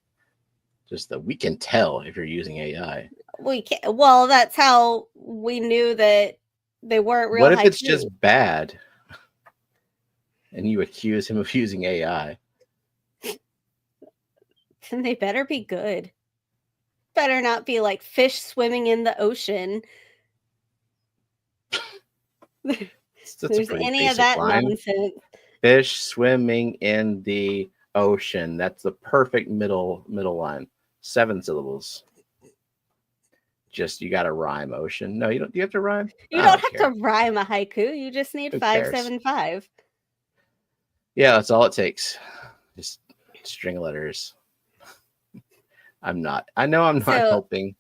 Just that we can tell if you're using AI. We can't. Well, that's how we knew that they weren't real. What if haikus. It's just bad, and you accuse him of using AI? Then they better be good. Better not be like fish swimming in the ocean. There's any of that line. nonsense. Fish swimming in the ocean. That's the perfect middle line. 7 syllables. Just you got to rhyme ocean. No, you don't. You have to rhyme. You don't have to rhyme a haiku. You just need 575. Yeah, that's all it takes. Just string of letters. I know I'm not helping.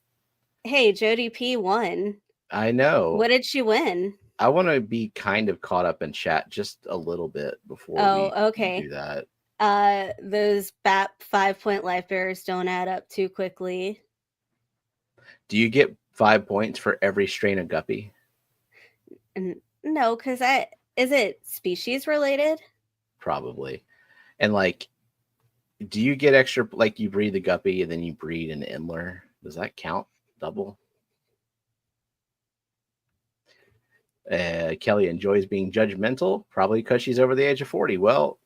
Hey, Jody P won. I know. What did she win? I want to be kind of caught up in chat just a little bit before we do that. Those BAP 5-point life bearers don't add up too quickly. Do you get 5 points for every strain of guppy? No, because is it species related? Probably. And like, do you get extra, like you breed the guppy and then you breed an Imler? Does that count double? Kelly enjoys being judgmental, probably because she's over the age of 40. Well,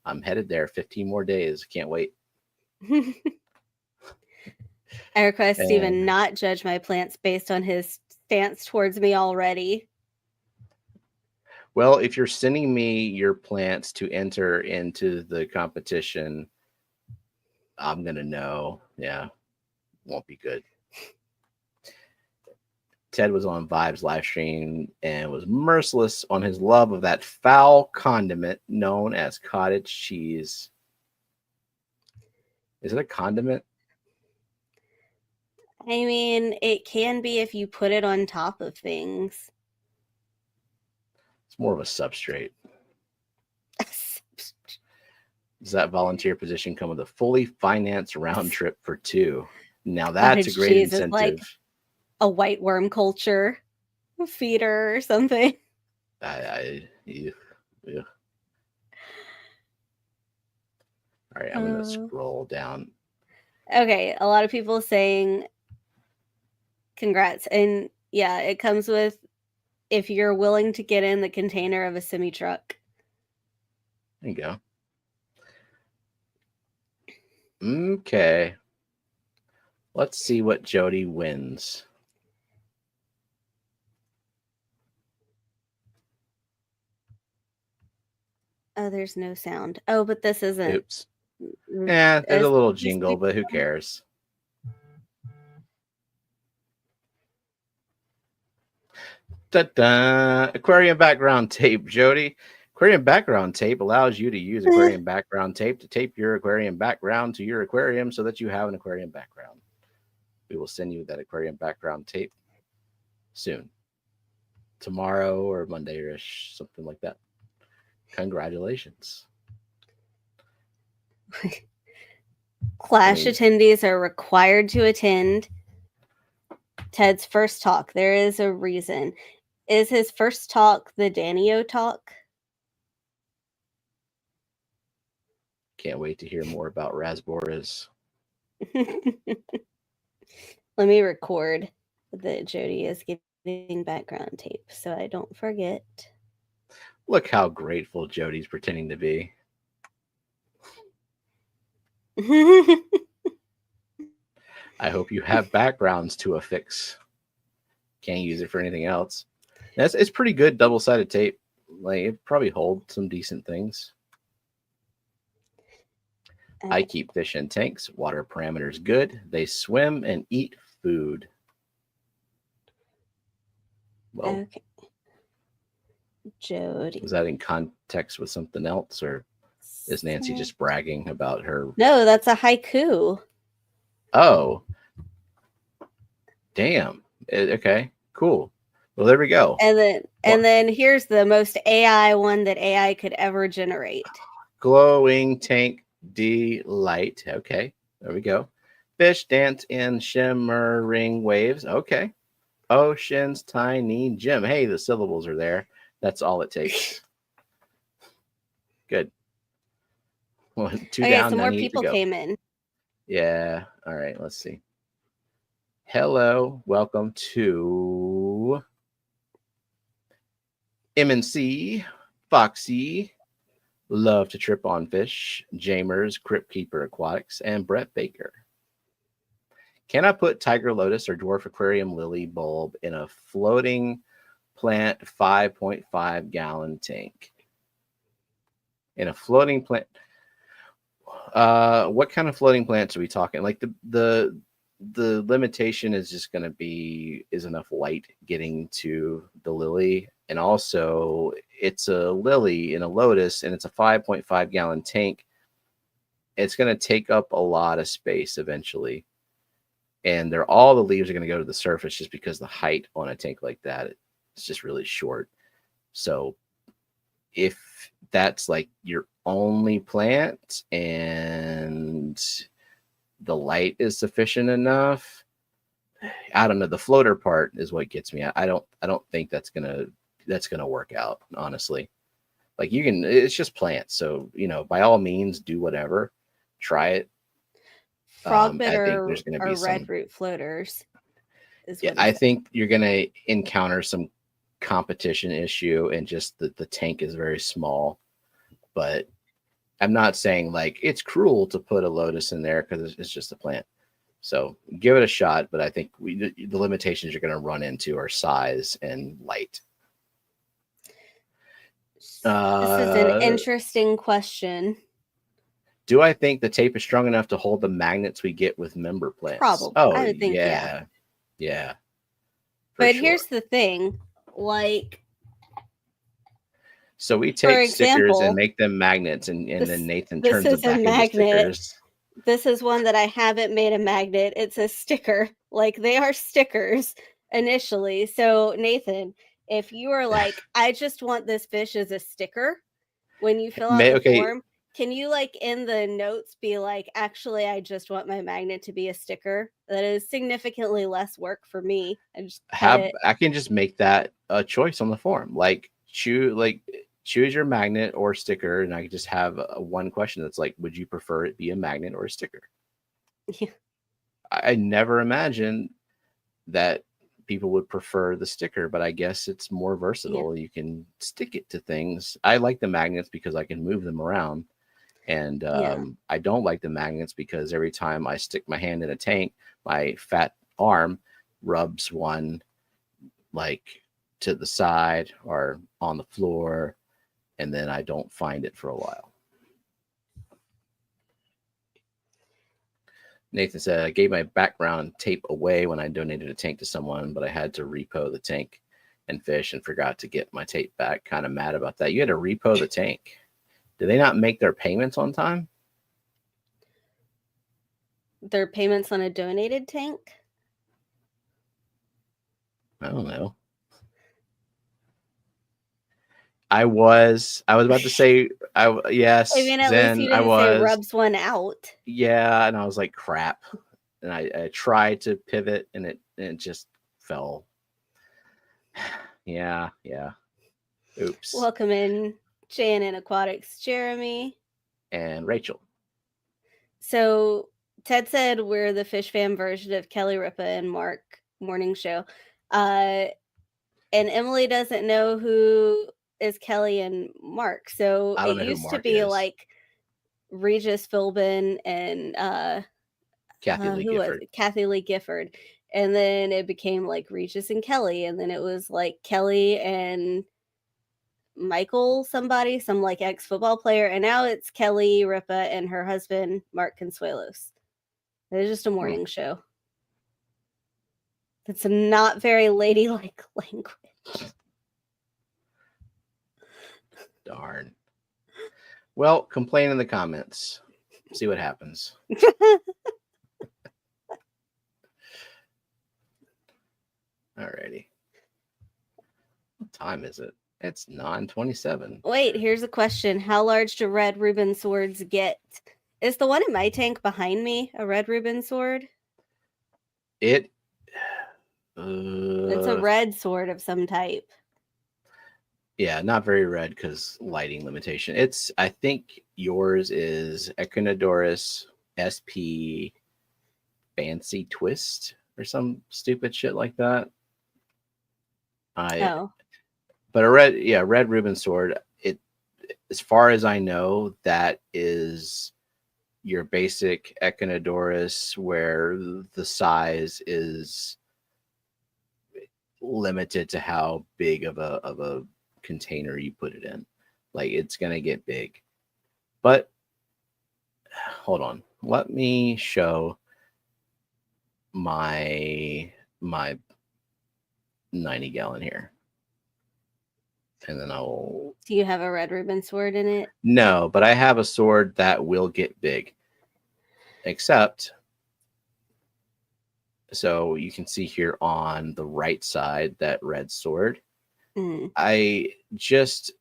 I'm headed there. 15 more days. Can't wait. I request Steven not judge my plants based on his stance towards me already. Well, if you're sending me your plants to enter into the competition, I'm going to know. Yeah, won't be good. Ted was on Vibes live stream and was merciless on his love of that foul condiment known as cottage cheese. Is it a condiment? I mean, it can be if you put it on top of things. It's more of a substrate. Does that volunteer position come with a fully financed round trip for 2? Now that's a great incentive. Like a white worm culture feeder or something. Yeah. All right, I'm going to scroll down. Okay, a lot of people saying congrats. And yeah, it comes with if you're willing to get in the container of a semi-truck. There you go. Okay. Let's see what Jody wins. Oh, there's no sound. Oh, but this isn't. Oops. Yeah, there's a little jingle, but who cares? Da-da. Aquarium background tape, Jody. Aquarium background tape allows you to use aquarium background tape to tape your aquarium background to your aquarium so that you have an aquarium background. We will send you that aquarium background tape soon. Tomorrow or Monday-ish, something like that. Congratulations. Clash attendees are required to attend Ted's first talk. There is a reason. Is his first talk the Danio talk? Can't wait to hear more about Rasboras. Let me record that Jody is getting background tape so I don't forget. Look how grateful Jody's pretending to be. I hope you have backgrounds to affix. Can't use it for anything else. It's pretty good double-sided tape. Like, it probably holds some decent things. I keep fish in tanks. Water parameters good. They swim and eat food. Well, okay. Jody. Was that in context with something else, or is Nancy just bragging about her? No, that's a haiku. Oh. Damn. Okay, cool. Well, there we go. And then here's the most AI one that AI could ever generate. Glowing tank delight. Okay, there we go. Fish dance in shimmering waves. Okay. Ocean's tiny gem. Hey, the syllables are there. That's all it takes. Good. Well, two down. Some more people came in. Yeah. All right. Let's see. Hello. Welcome to MNC, Foxy, Love to Trip on Fish, Jamers, Crypt Keeper Aquatics, and Brett Baker. Can I put tiger lotus or dwarf aquarium lily bulb in a floating plant 5.5 gallon tank? In a floating plant, what kind of floating plants are we talking? Like the limitation is just going to be, is enough light getting to the lily, and also it's a lily in a lotus, and it's a 5.5 gallon tank. It's going to take up a lot of space eventually, and all the leaves are going to go to the surface just because the height on a tank like that, it's just really short. So if that's like your only plant and the light is sufficient enough, I don't know. The floater part is what gets me. I don't think that's gonna work out, honestly. Like, you can, it's just plants, so by all means do whatever, try it. Frogbit I think there's going to be red root floaters. Yeah, I think you're going to encounter some competition issue, and just the tank is very small. But I'm not saying like it's cruel to put a lotus in there, because it's just a plant. So give it a shot. But I think the limitations you're going to run into are size and light. This is an interesting question. Do I think the tape is strong enough to hold the magnets we get with member plants? Probably. Oh, I would think, yeah. Yeah. But sure. Here's the thing. Like, so we take stickers and make them magnets, and then Nathan turns them back into stickers. This is one that I haven't made a magnet. It's a sticker. Like, they are stickers initially. So, Nathan, if you are like, I just want this fish as a sticker, when you fill out the form, can you, like, in the notes be like, actually, I just want my magnet to be a sticker? That is significantly less work for me. I can just make that a choice on the form. Like, choose your magnet or sticker, and I can just have one question that's like, would you prefer it be a magnet or a sticker? Yeah. I never imagined that people would prefer the sticker, but I guess it's more versatile. Yeah. You can stick it to things. I like the magnets because I can move them around. And I don't like the magnets because every time I stick my hand in a tank, my fat arm rubs one like to the side or on the floor, and then I don't find it for a while. Nathan said, I gave my background tape away when I donated a tank to someone, but I had to repo the tank and fish and forgot to get my tape back. Kind of mad about that. You had to repo the tank. Do they not make their payments on time? Their payments on a donated tank? I don't know. I was about to say, yes. I mean, at least you didn't say rubs one out. Yeah, and I was like, crap. And I tried to pivot, and it just fell. Yeah. Oops. Welcome in, Shannon Aquatics, Jeremy. And Rachel. So Ted said we're the Fishfam version of Kelly Ripa and Mark Morning Show. And Emily doesn't know who is Kelly and Mark. So it used to be like Regis Philbin and Kathy Lee Gifford. And then it became like Regis and Kelly. And then it was like Kelly and Michael somebody, some like ex-football player. And now it's Kelly Ripa and her husband, Mark Consuelos. It's just a morning show. It's not very ladylike language. Darn. Well, complain in the comments. See what happens. Alrighty. What time is it? It's 9:27. Wait, here's a question. How large do red Reuben swords get? Is the one in my tank behind me a red Reuben sword? It's a red sword of some type. Yeah, not very red because lighting limitation. I think yours is Echinodorus SP Fancy Twist or some stupid shit like that. But a red Reuben sword, as far as I know, that is your basic Echinodorus where the size is limited to how big of a container you put it in. Like, it's gonna get big. But hold on, let me show my 90-gallon here. And then I'll... Do you have a red Reuben sword in it? No, but I have a sword that will get big. Except, so you can see here on the right side, that red sword. I just,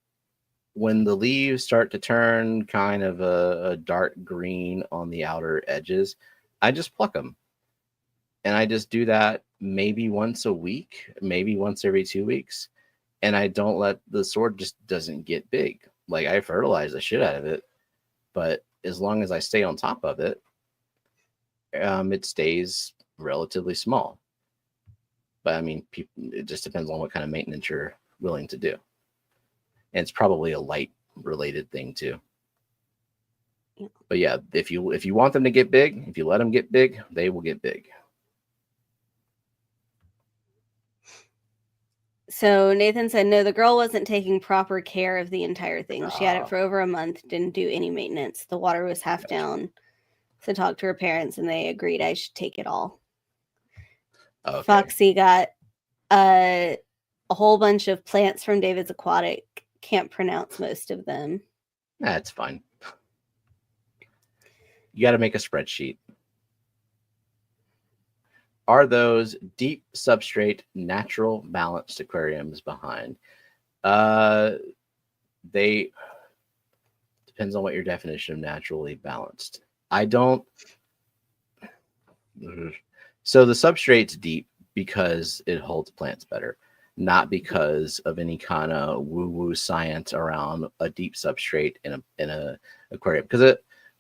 when the leaves start to turn kind of a dark green on the outer edges, I just pluck them. And I just do that maybe once a week, maybe once every 2 weeks. And I don't let the sword just doesn't get big. Like, I fertilize the shit out of it, but as long as I stay on top of it, it stays relatively small. But I mean, it just depends on what kind of maintenance you're willing to do. And it's probably a light related thing too. But yeah, if you want them to get big, if you let them get big, they will get big. So Nathan said, no, the girl wasn't taking proper care of the entire thing. She had it for over a month, didn't do any maintenance. The water was half down. So talked to her parents, and they agreed I should take it all. Okay. Foxy got a whole bunch of plants from David's Aquatic. Can't pronounce most of them. That's fine. You got to make a spreadsheet. Are those deep substrate natural balanced aquariums behind? They depends on what your definition of naturally balanced. I don't. So the substrate's deep because it holds plants better, not because of any kind of woo-woo science around a deep substrate in a aquarium. Because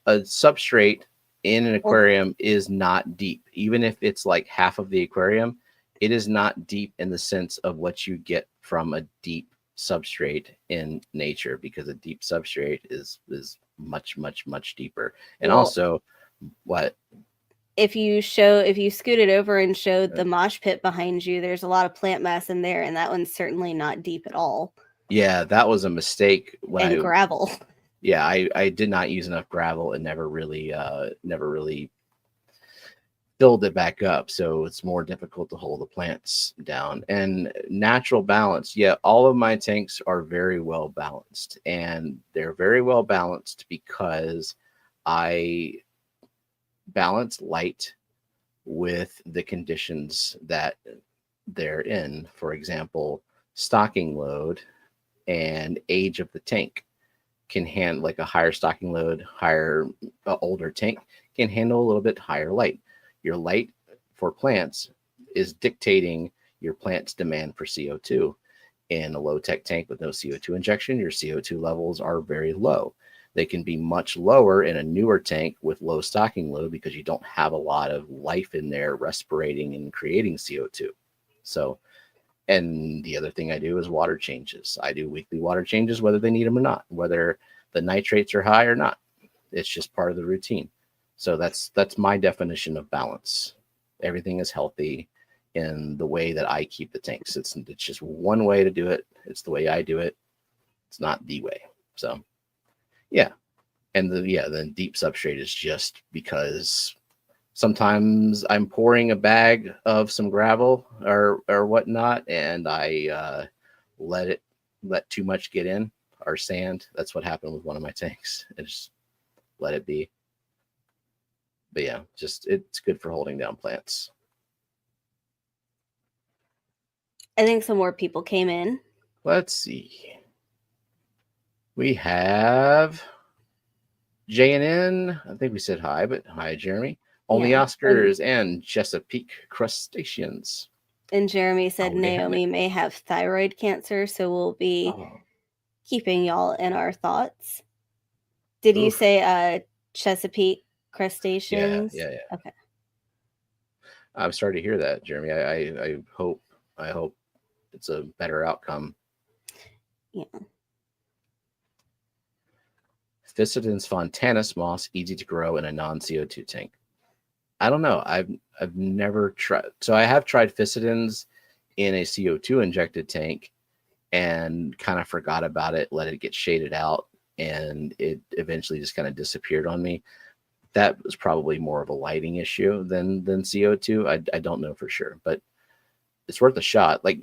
a substrate in an aquarium is not deep. Even if it's like half of the aquarium, it is not deep in the sense of what you get from a deep substrate in nature, because a deep substrate is much, much, much deeper. And also, what? If you scooted over and showed the mosh pit behind you, there's a lot of plant mass in there, and that one's certainly not deep at all. Yeah, that was a mistake. Gravel. Yeah, I did not use enough gravel and never really filled it back up, so it's more difficult to hold the plants down. And natural balance, yeah, all of my tanks are very well balanced, and they're very well balanced because I balance light with the conditions that they're in. For example, stocking load and age of the tank can handle, like a higher stocking load, older tank can handle a little bit higher light. Your light for plants is dictating your plant's demand for CO2. In a low-tech tank with no CO2 injection, your CO2 levels are very low. They can be much lower in a newer tank with low stocking load because you don't have a lot of life in there respirating and creating CO2. So, and the other thing I do is water changes. I do weekly water changes, whether they need them or not, whether the nitrates are high or not. It's just part of the routine. So that's my definition of balance. Everything is healthy in the way that I keep the tanks. It's just one way to do it. It's the way I do it. It's not the way. So, yeah. And the deep substrate is just because sometimes I'm pouring a bag of some gravel or whatnot, and I let too much get in, or sand. That's what happened with one of my tanks. I just let it be. But yeah, just it's good for holding down plants. I think some more people came in. Let's see. We have JNN. I think we said hi, but hi, Jeremy. Only Oscars and Chesapeake crustaceans. And Jeremy said Naomi may have thyroid cancer, so we'll be keeping y'all in our thoughts. Did you say Chesapeake crustaceans? Yeah. Okay. I'm sorry to hear that, Jeremy. I hope it's a better outcome. Yeah. Ficedens fontanus moss, easy to grow in a non-CO2 tank. I don't know. I've never tried. So I have tried Ficedens in a CO2 injected tank and kind of forgot about it, let it get shaded out, and it eventually just kind of disappeared on me. That was probably more of a lighting issue than CO2. I don't know for sure, but it's worth a shot. Like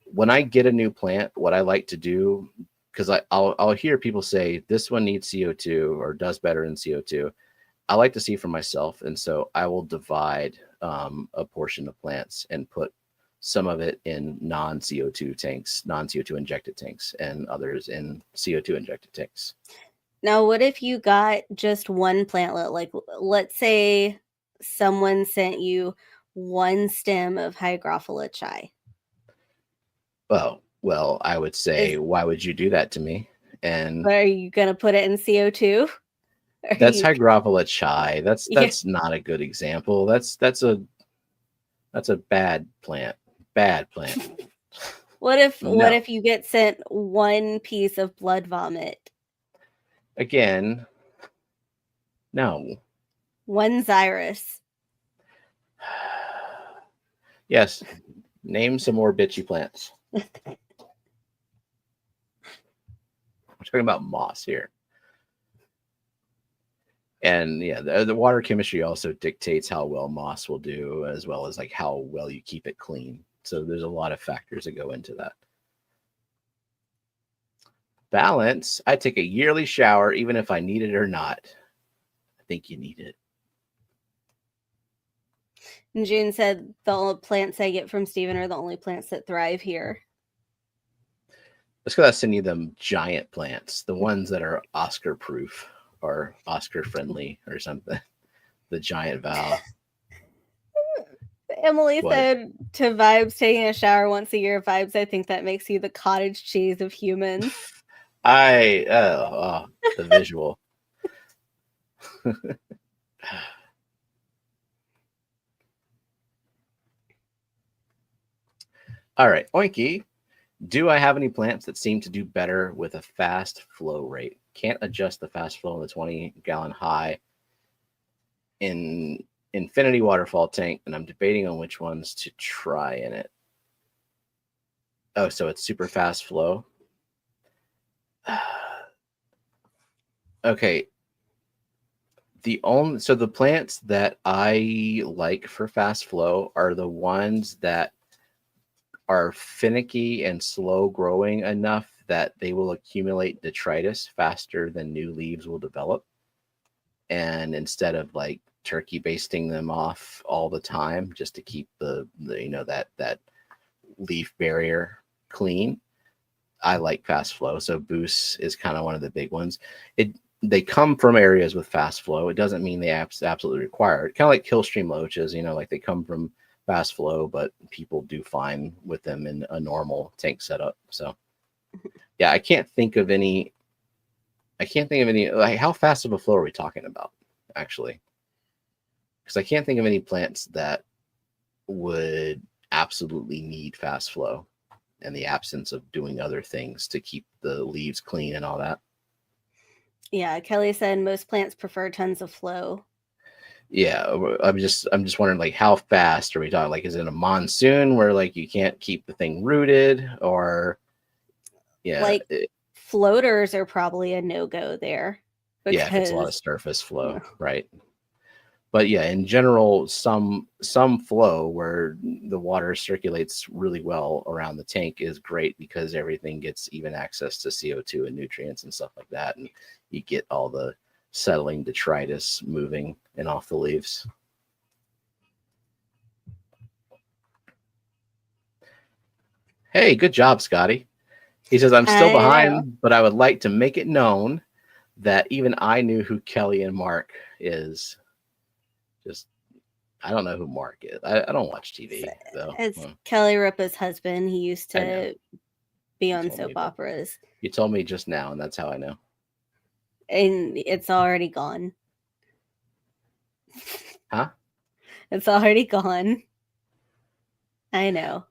when I get a new plant, what I like to do, because I'll hear people say this one needs CO2 or does better in CO2. I like to see for myself, and so I will divide a portion of plants and put some of it in non-CO2 tanks, non-CO2 injected tanks, and others in CO2 injected tanks. Now, what if you got just one plantlet? Like, let's say someone sent you one stem of Hygrophila chai. Oh, well, I would say, why would you do that to me? And are you going to put it in CO2? That's Hygrophila chai. That's not a good example. That's a bad plant. Bad plant. What if you get sent one piece of blood vomit? Again, no. One Xyrus. Yes. Name some more bitchy plants. We're talking about moss here. And yeah, the water chemistry also dictates how well moss will do, as well as like how well you keep it clean. So there's a lot of factors that go into that. Balance. I take a yearly shower, even if I need it or not. I think you need it. And June said the plants I get from Steven are the only plants that thrive here. Let's go send you them giant plants, the ones that are Oscar proof or Oscar friendly or something. The giant vow. Emily said to Vibes taking a shower once a year. Vibes, I think that makes you the cottage cheese of humans. The visual. All right, Oinky. Do I have any plants that seem to do better with a fast flow rate? Can't adjust the fast flow in the 20-gallon high in infinity waterfall tank, and I'm debating on which ones to try in it. Oh, so it's super fast flow. Okay. So the plants that I like for fast flow are the ones that are finicky and slow growing enough that they will accumulate detritus faster than new leaves will develop. And instead of like turkey basting them off all the time just to keep the that leaf barrier clean, I like fast flow. So Boost is kind of one of the big ones. They come from areas with fast flow. It doesn't mean they absolutely require it. Kind of like Killstream loaches, like they come from fast flow, but people do fine with them in a normal tank setup. So yeah, I can't think of any. Like, how fast of a flow are we talking about, actually? Because I can't think of any plants that would absolutely need fast flow in the absence of doing other things to keep the leaves clean and all that. Yeah, Kelly said most plants prefer tons of flow. Yeah, I'm just wondering, like, how fast are we talking? Like, is it a monsoon where like you can't keep the thing rooted, or like floaters are probably a no-go there. Yeah, if it's a lot of surface flow, right? But yeah, in general, some flow where the water circulates really well around the tank is great because everything gets even access to CO2 and nutrients and stuff like that, and you get all the settling detritus moving and off the leaves. Hey, good job, Scotty. He says, I'm still behind, but I would like to make it known that even I knew who Kelly and Mark is. Just, I don't know who Mark is. I don't watch TV, though. It's Kelly Ripa's husband. He used to be on soap operas. You told me just now, and that's how I know. And it's already gone. Huh? It's already gone. I know.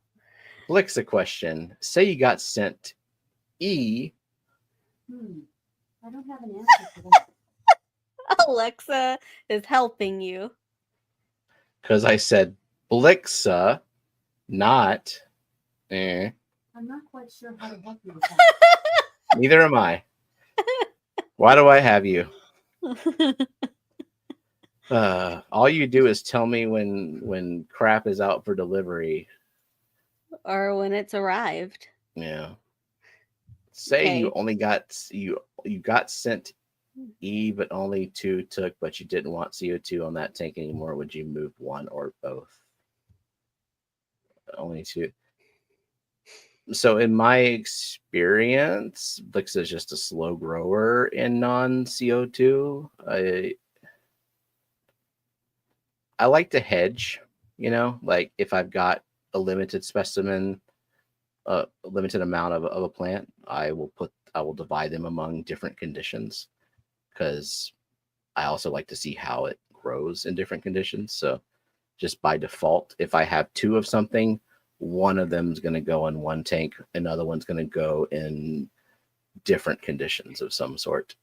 Flicks a question. Say you got sent E. I don't have an answer for that. Alexa is helping you. Because I said Blixa, not. I'm not quite sure how to help you with that. Neither am I. Why do I have you? All you do is tell me when crap is out for delivery. Or when it's arrived. Yeah. Say you only got you got sent E, but only 2 took, but you didn't want CO2 on that tank anymore. Would you move one or both? Only 2. So in my experience, Blix is just a slow grower in non-CO2. I like to hedge, like if I've got a limited specimen, a limited amount of a plant, I will divide them among different conditions, because I also like to see how it grows in different conditions. So just by default, if I have 2 of something, one of them is going to go in one tank, another one's going to go in different conditions of some sort.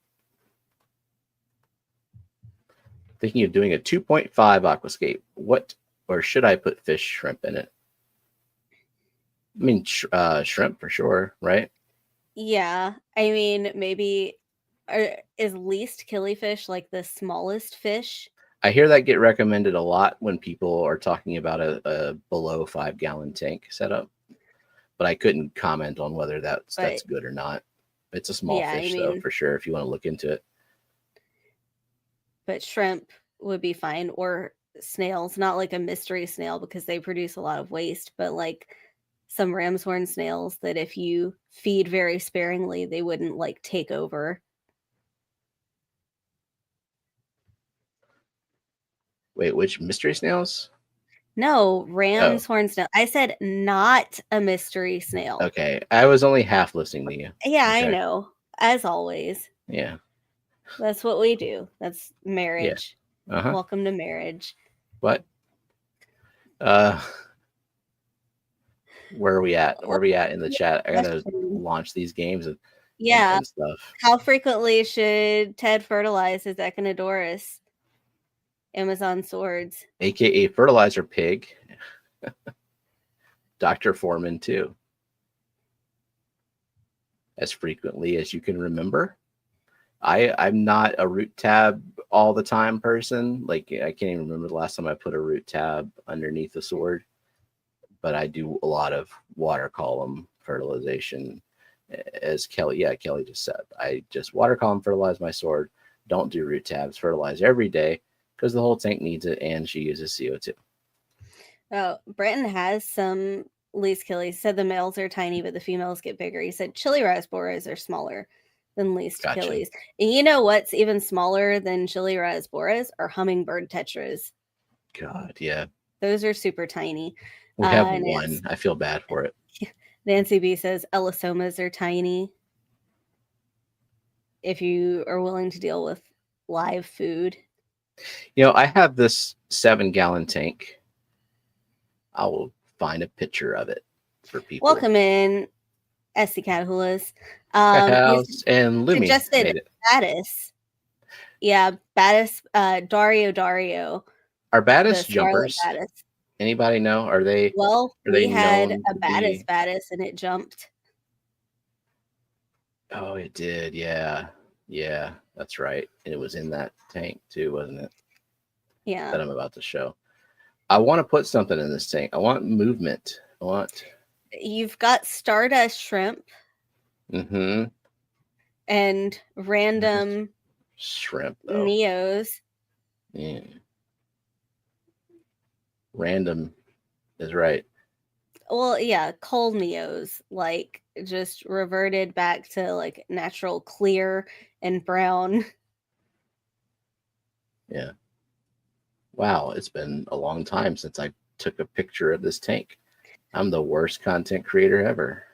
Thinking of doing a 2.5 aquascape. Or should I put fish shrimp in it? I mean, shrimp for sure, right? Yeah, I mean, maybe is least killifish like the smallest fish? I hear that get recommended a lot when people are talking about a below 5-gallon tank setup, but I couldn't comment on whether that's good or not. It's a small fish, though, for sure, if you want to look into it. But shrimp would be fine, or snails, not like a mystery snail because they produce a lot of waste, but like some ram's horn snails that if you feed very sparingly, they wouldn't like take over. Wait, which mystery snails? No, ram's horn snail. I said not a mystery snail. Okay, I was only half listening to you. Yeah, okay. I know. As always. Yeah. That's what we do. That's marriage. Yeah. Uh-huh. Welcome to marriage. What? Where are we at? Where are we at in the chat? I gotta launch these games and stuff. How frequently should Ted fertilize his Echinodorus Amazon swords? AKA Fertilizer Pig. Dr. Foreman too. As frequently as you can remember. I'm not a root tab all the time person. Like I can't even remember the last time I put a root tab underneath the sword. But I do a lot of water column fertilization, as Kelly just said. I just water column fertilize my sword. Don't do root tabs. Fertilize every day because the whole tank needs it, and she uses CO2. Oh, Brenton has some least killies. He said the males are tiny, but the females get bigger. He said chili rasboras are smaller than least killies. And you know what's even smaller than chili rasboras are hummingbird tetras. God, yeah. Those are super tiny. We have one. I feel bad for it. Nancy B says elastomas are tiny. If you are willing to deal with live food. You know, I have this 7-gallon tank. I will find a picture of it for people. Welcome in, SC Catahulas. And Lumi suggested Battis. Yeah, Battis, Dario. Are Battis jumpers? Battis. Anybody know? Are they? Well, we had a Battis and it jumped. Oh, it did. Yeah. Yeah, that's right. And it was in that tank too, wasn't it? Yeah. That I'm about to show. I want to put something in this tank. I want movement. You've got Stardust Shrimp. Mm-hmm. And random shrimp Neos. Yeah. Random is right. Well, yeah, cold Neos, like just reverted back to like natural clear and brown. Yeah. Wow, it's been a long time since I took a picture of this tank. I'm the worst content creator ever.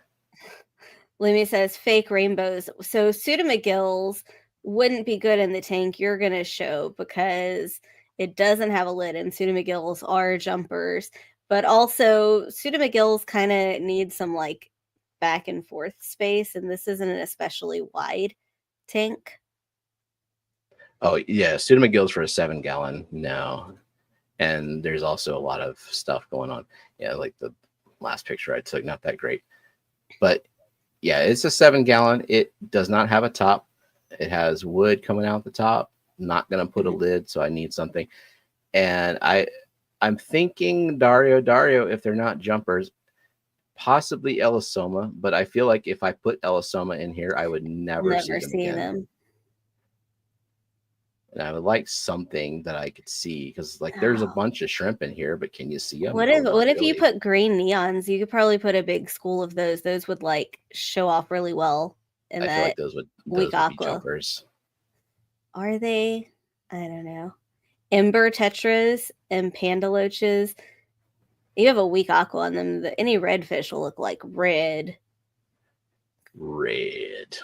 Lumi says fake rainbows. So Pseudomcgills wouldn't be good in the tank you're going to show because it doesn't have a lid and Pseudomcgills are jumpers. But also Pseudomcgills kind of need some like back and forth space. And this isn't an especially wide tank. Oh, yeah. Pseudomcgills for a 7-gallon. No. And there's also a lot of stuff going on. Yeah, like the last picture I took, not that great. But yeah, it's a 7-gallon. It does not have a top. It has wood coming out the top. Not going to put a lid, so I need something. And I'm thinking Dario, if they're not jumpers, possibly Elisoma. But I feel like if I put Elisoma in here, I would never see them again. And I would like something that I could see because like there's a bunch of shrimp in here, but can you see them? What if you put green neons? You could probably put a big school of those. Those would like show off really well. I feel like those would be jumpers. Are they? I don't know. Ember tetras and panda loaches. You have a weak aqua on them. Any redfish will look like red. Red.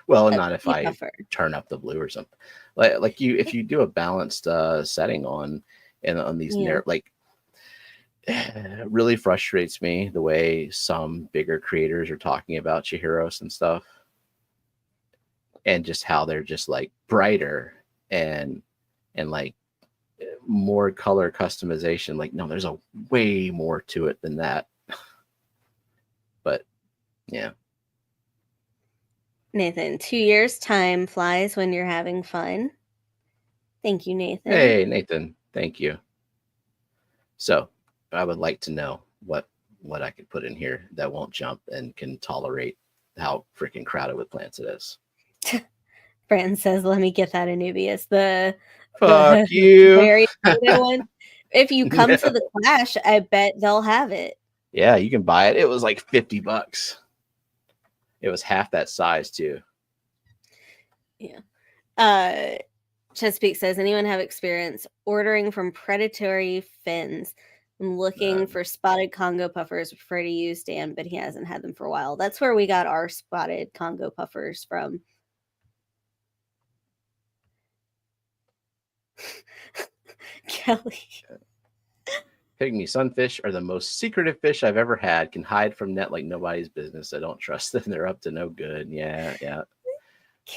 Well, not if I turn up the blue or something. Like if you do a balanced setting on these like it really frustrates me the way some bigger creators are talking about Chihiros and stuff, and just how they're just like brighter and like more color customization. Like, no, there's a way more to it than that. But yeah. Nathan, 2 years time flies when you're having fun. Thank you, Nathan. Hey, Nathan. Thank you. So I would like to know what I could put in here that won't jump and can tolerate how freaking crowded with plants it is. Brandon says, let me get that Anubias. Fuck you. Very one. If you come to the Clash, I bet they'll have it. Yeah, you can buy it. It was like $50. It was half that size too. Yeah. Chesapeake says, anyone have experience ordering from predatory fins? I'm looking for spotted Congo puffers. Prefer to use Dan, but he hasn't had them for a while. That's where we got our spotted Congo puffers from. Kelly. Pygmy sunfish are the most secretive fish I've ever had. Can hide from net like nobody's business. I don't trust them. They're up to no good. Yeah.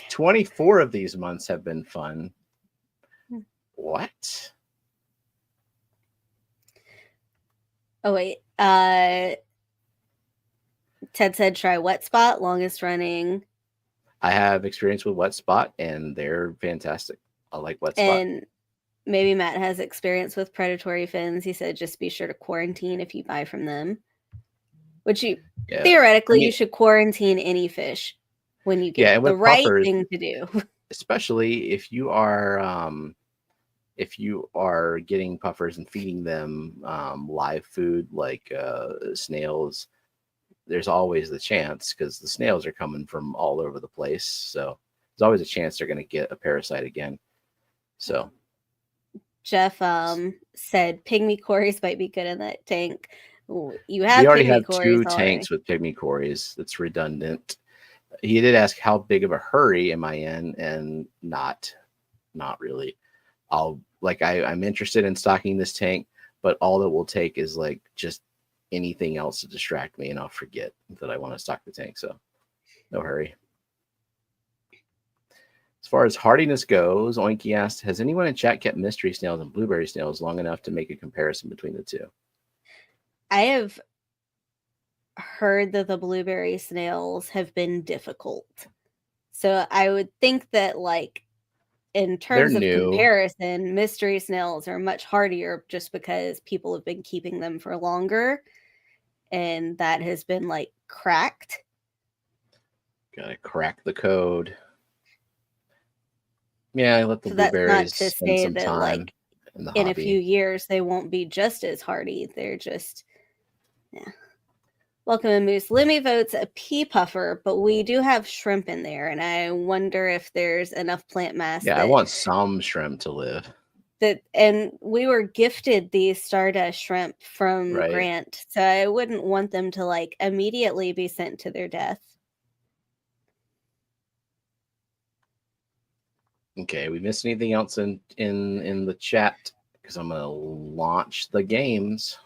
24 of these months have been fun. What? Oh, wait. Ted said try Wet Spot, longest running. I have experience with Wet Spot, and they're fantastic. I like Wet Spot. And maybe Matt has experience with predatory fins. He said just be sure to quarantine if you buy from them. Which theoretically, you should quarantine any fish when you get the right puffers, thing to do. Especially if you are getting puffers and feeding them live food like snails. There's always the chance, because the snails are coming from all over the place. So there's always a chance they're going to get a parasite again. So Jeff said pygmy cories might be good in that tank. We already have two tanks with pygmy cories. That's redundant. He did ask how big of a hurry am I in, and not really. I'm interested in stocking this tank, but all it will take is like just anything else to distract me, and I'll forget that I want to stock the tank. So no hurry. As far as hardiness goes, Oinky asked, has anyone in chat kept mystery snails and blueberry snails long enough to make a comparison between the two? I have heard that the blueberry snails have been difficult. So I would think that, like, in terms of comparison, mystery snails are much hardier just because people have been keeping them for longer, and that has been like cracked. Gotta crack the code. Yeah, I let the blueberries spend some time in a few years they won't be just as hardy. They're just Welcome in, Moose. Lemmy votes a pea puffer, but we do have shrimp in there, and I wonder if there's enough plant mass. Yeah, I want some shrimp to live. And we were gifted these Stardust shrimp from Grant, so I wouldn't want them to like immediately be sent to their death. Okay, we missed anything else in the chat? Because I'm gonna launch the games.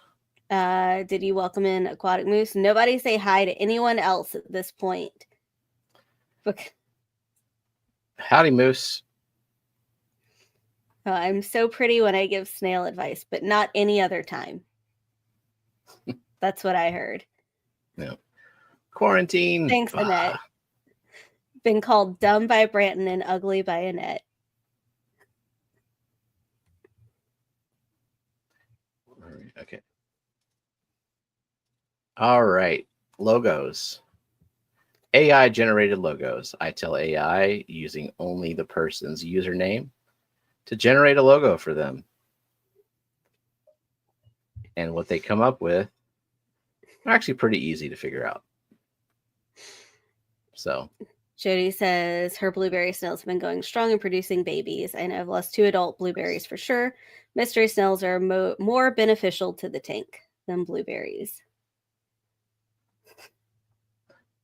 Did you welcome in Aquatic Moose? Nobody say hi to anyone else at this point. Howdy, Moose. Oh, I'm so pretty when I give snail advice, but not any other time. That's what I heard. No. Quarantine. Thanks, Annette. Been called dumb by Branton and ugly by Annette. Okay. All right. Logos. AI generated logos. I tell AI using only the person's username to generate a logo for them. And what they come up with are actually pretty easy to figure out. So Jody says her blueberry snails have been going strong and producing babies. I know I've lost 2 adult blueberries for sure. Mystery snails are more beneficial to the tank than blueberries.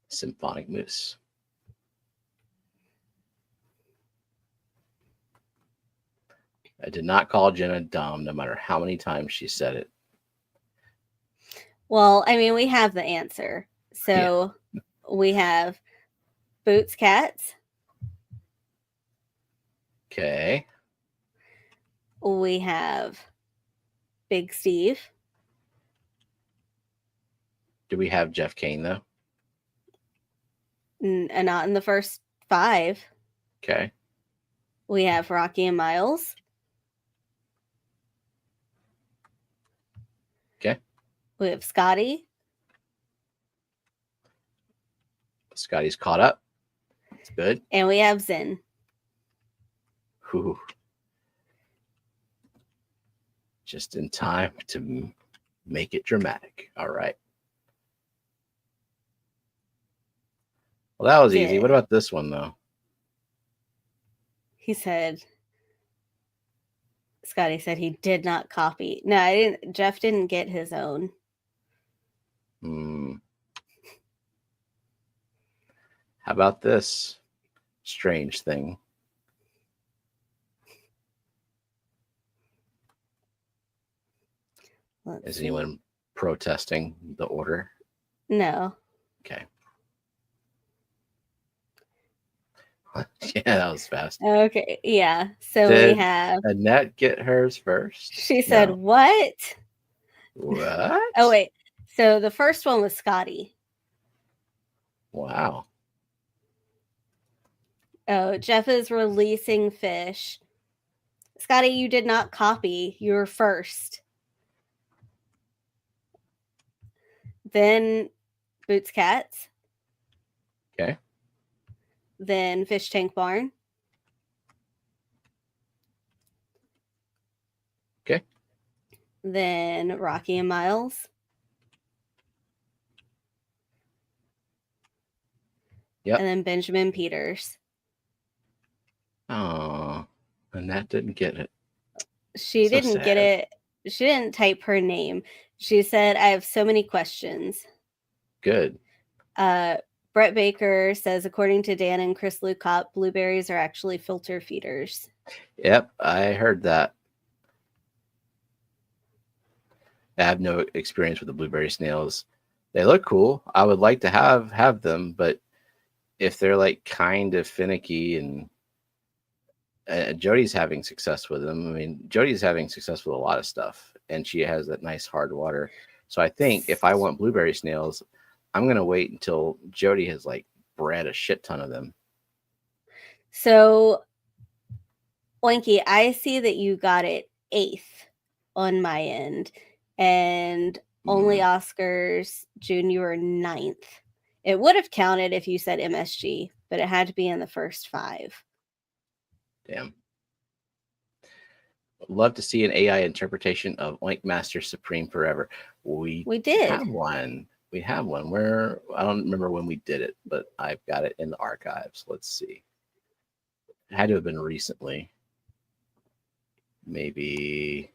Symphonic Moose. I did not call Jenna dumb, no matter how many times she said it. Well, I mean, we have the answer. So we have Boots Cats. Okay. We have Big Steve. Do we have Jeff Kane, though? Not in the first 5. Okay. We have Rocky and Miles. Okay. We have Scotty. Scotty's caught up. That's good. And we have Zen. Whew. Just in time to make it dramatic. All right. Well, that was easy. What about this one, though? He said, Scotty said he did not copy. No, I didn't. Jeff didn't get his own. How about this strange thing? Is anyone protesting the order? No. Okay. Yeah, that was fast. Okay, yeah. So Did we have Annette get hers first? She said, "What? What? Oh, wait. So the first one was Scotty. Wow. Oh, Jeff is releasing fish. Scotty, you did not copy. You were first. Then Boots Cats. Okay. Then Fish Tank Barn. Okay. Then Rocky and Miles. Yep. And then Benjamin Peters. Oh, Annette didn't get it. She So didn't get sad. it. She didn't type her name. She said, "I have so many questions." Good. Brett Baker says, according to Dan and Chris Lucott, blueberries are actually filter feeders. Yep, I heard that. I have no experience with the blueberry snails. They look cool. I would like to have them, but if they're like kind of finicky and Jody's having success with them. I mean, Jody's having success with a lot of stuff, and she has that nice hard water. So I think if I want blueberry snails, I'm going to wait until Jody has like bred a shit ton of them. So, Oinky, I see that you got it 8th on my end, and only Oscars Junior 9th. It would have counted if you said MSG, but it had to be in the first 5. Damn. Love to see an AI interpretation of Oink Master Supreme Forever. We did have one. We have one. Where I don't remember when we did it, but I've got it in the archives. Let's see. It had to have been recently. Maybe.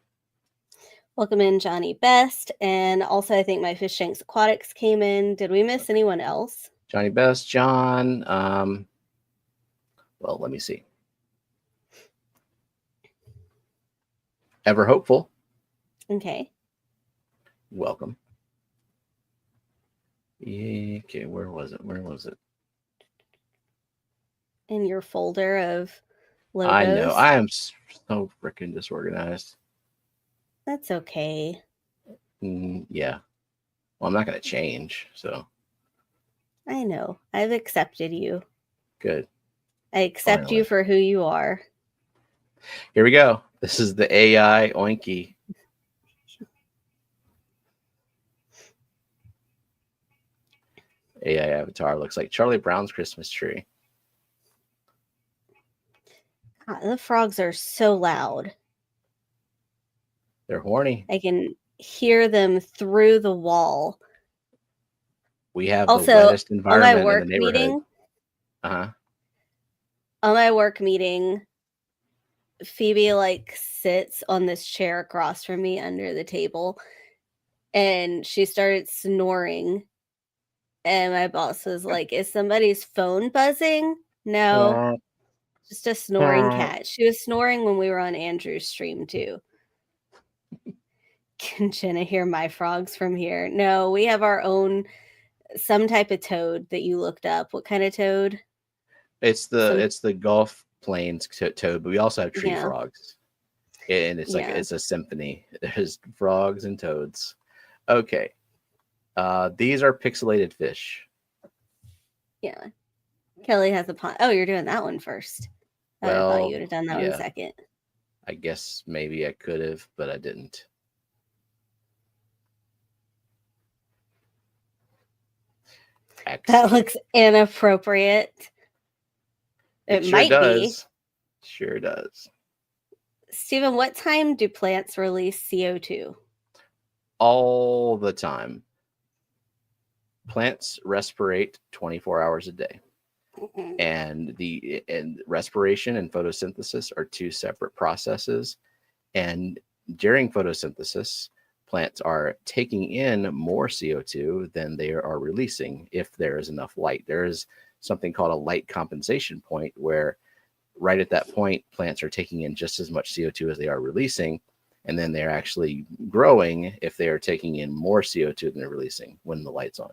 Welcome in, Johnny Best. And also, I think my Fish Tanks Aquatics came in. Did we miss anyone else? Johnny Best, John. Well, let me see. Ever Hopeful. Okay. Welcome. Yeah, okay, where was it? In your folder of logos. I know. I am so freaking disorganized. That's okay. Yeah. Well, I'm not going to change, so. I know. I've accepted you. Good. I accept you for who you are. Here we go. This is the AI Oinky. AI avatar looks like Charlie Brown's Christmas tree. God, the frogs are so loud. They're horny. I can hear them through the wall. We have also, the wettest environment on my work in the neighborhood. Meeting, on my work meeting, Phoebe like sits on this chair across from me under the table, and she started snoring. And my boss was like, "Is somebody's phone buzzing?" No, just a snoring cat. She was snoring when we were on Andrew's stream too. Can Jenna hear my frogs from here? No, we have our own, some type of toad that you looked up. What kind of toad? It's the Gulf Plains toad, but we also have tree frogs, and it's like it's a symphony. There's frogs and toads. Okay, these are pixelated fish. Yeah, Kelly has a pond. Oh, you're doing that one first. Well, I thought you would have done that one second. I guess maybe I could have, but I didn't. Excellent. That looks inappropriate. It sure might does. be. Sure does. Stephen, what time do plants release CO2? All the time. Plants respirate 24 hours a day. And respiration and photosynthesis are two separate processes. And during photosynthesis, plants are taking in more CO2 than they are releasing if there is enough light. There is something called a light compensation point where right at that point, plants are taking in just as much CO2 as they are releasing. And then they're actually growing if they are taking in more CO2 than they're releasing when the light's on.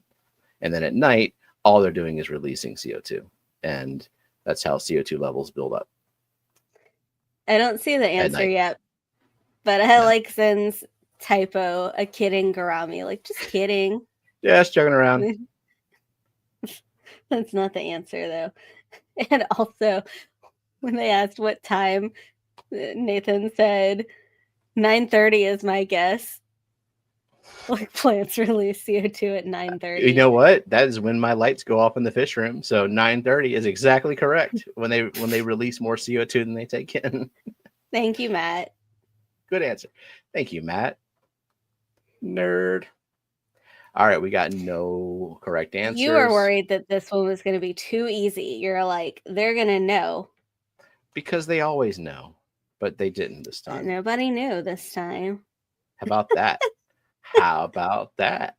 And then at night, all they're doing is releasing CO2. And that's how CO2 levels build up. I don't see the answer yet, but I like Zen's typo, a kidding Garami. Like, just kidding. Yeah, just joking around. That's not the answer, though. And also, when they asked what time, Nathan said 9:30 is my guess. Like, plants release CO2 at 9:30. You know what? That is when my lights go off in the fish room. So 9:30 is exactly correct when they release more CO2 than they take in. Thank you, Matt. Good answer. Thank you, Matt. Nerd. All right, we got no correct answers. You were worried that this one was going to be too easy. You're like, they're going to know. Because they always know, but they didn't this time. Nobody knew this time. How about that? How about that?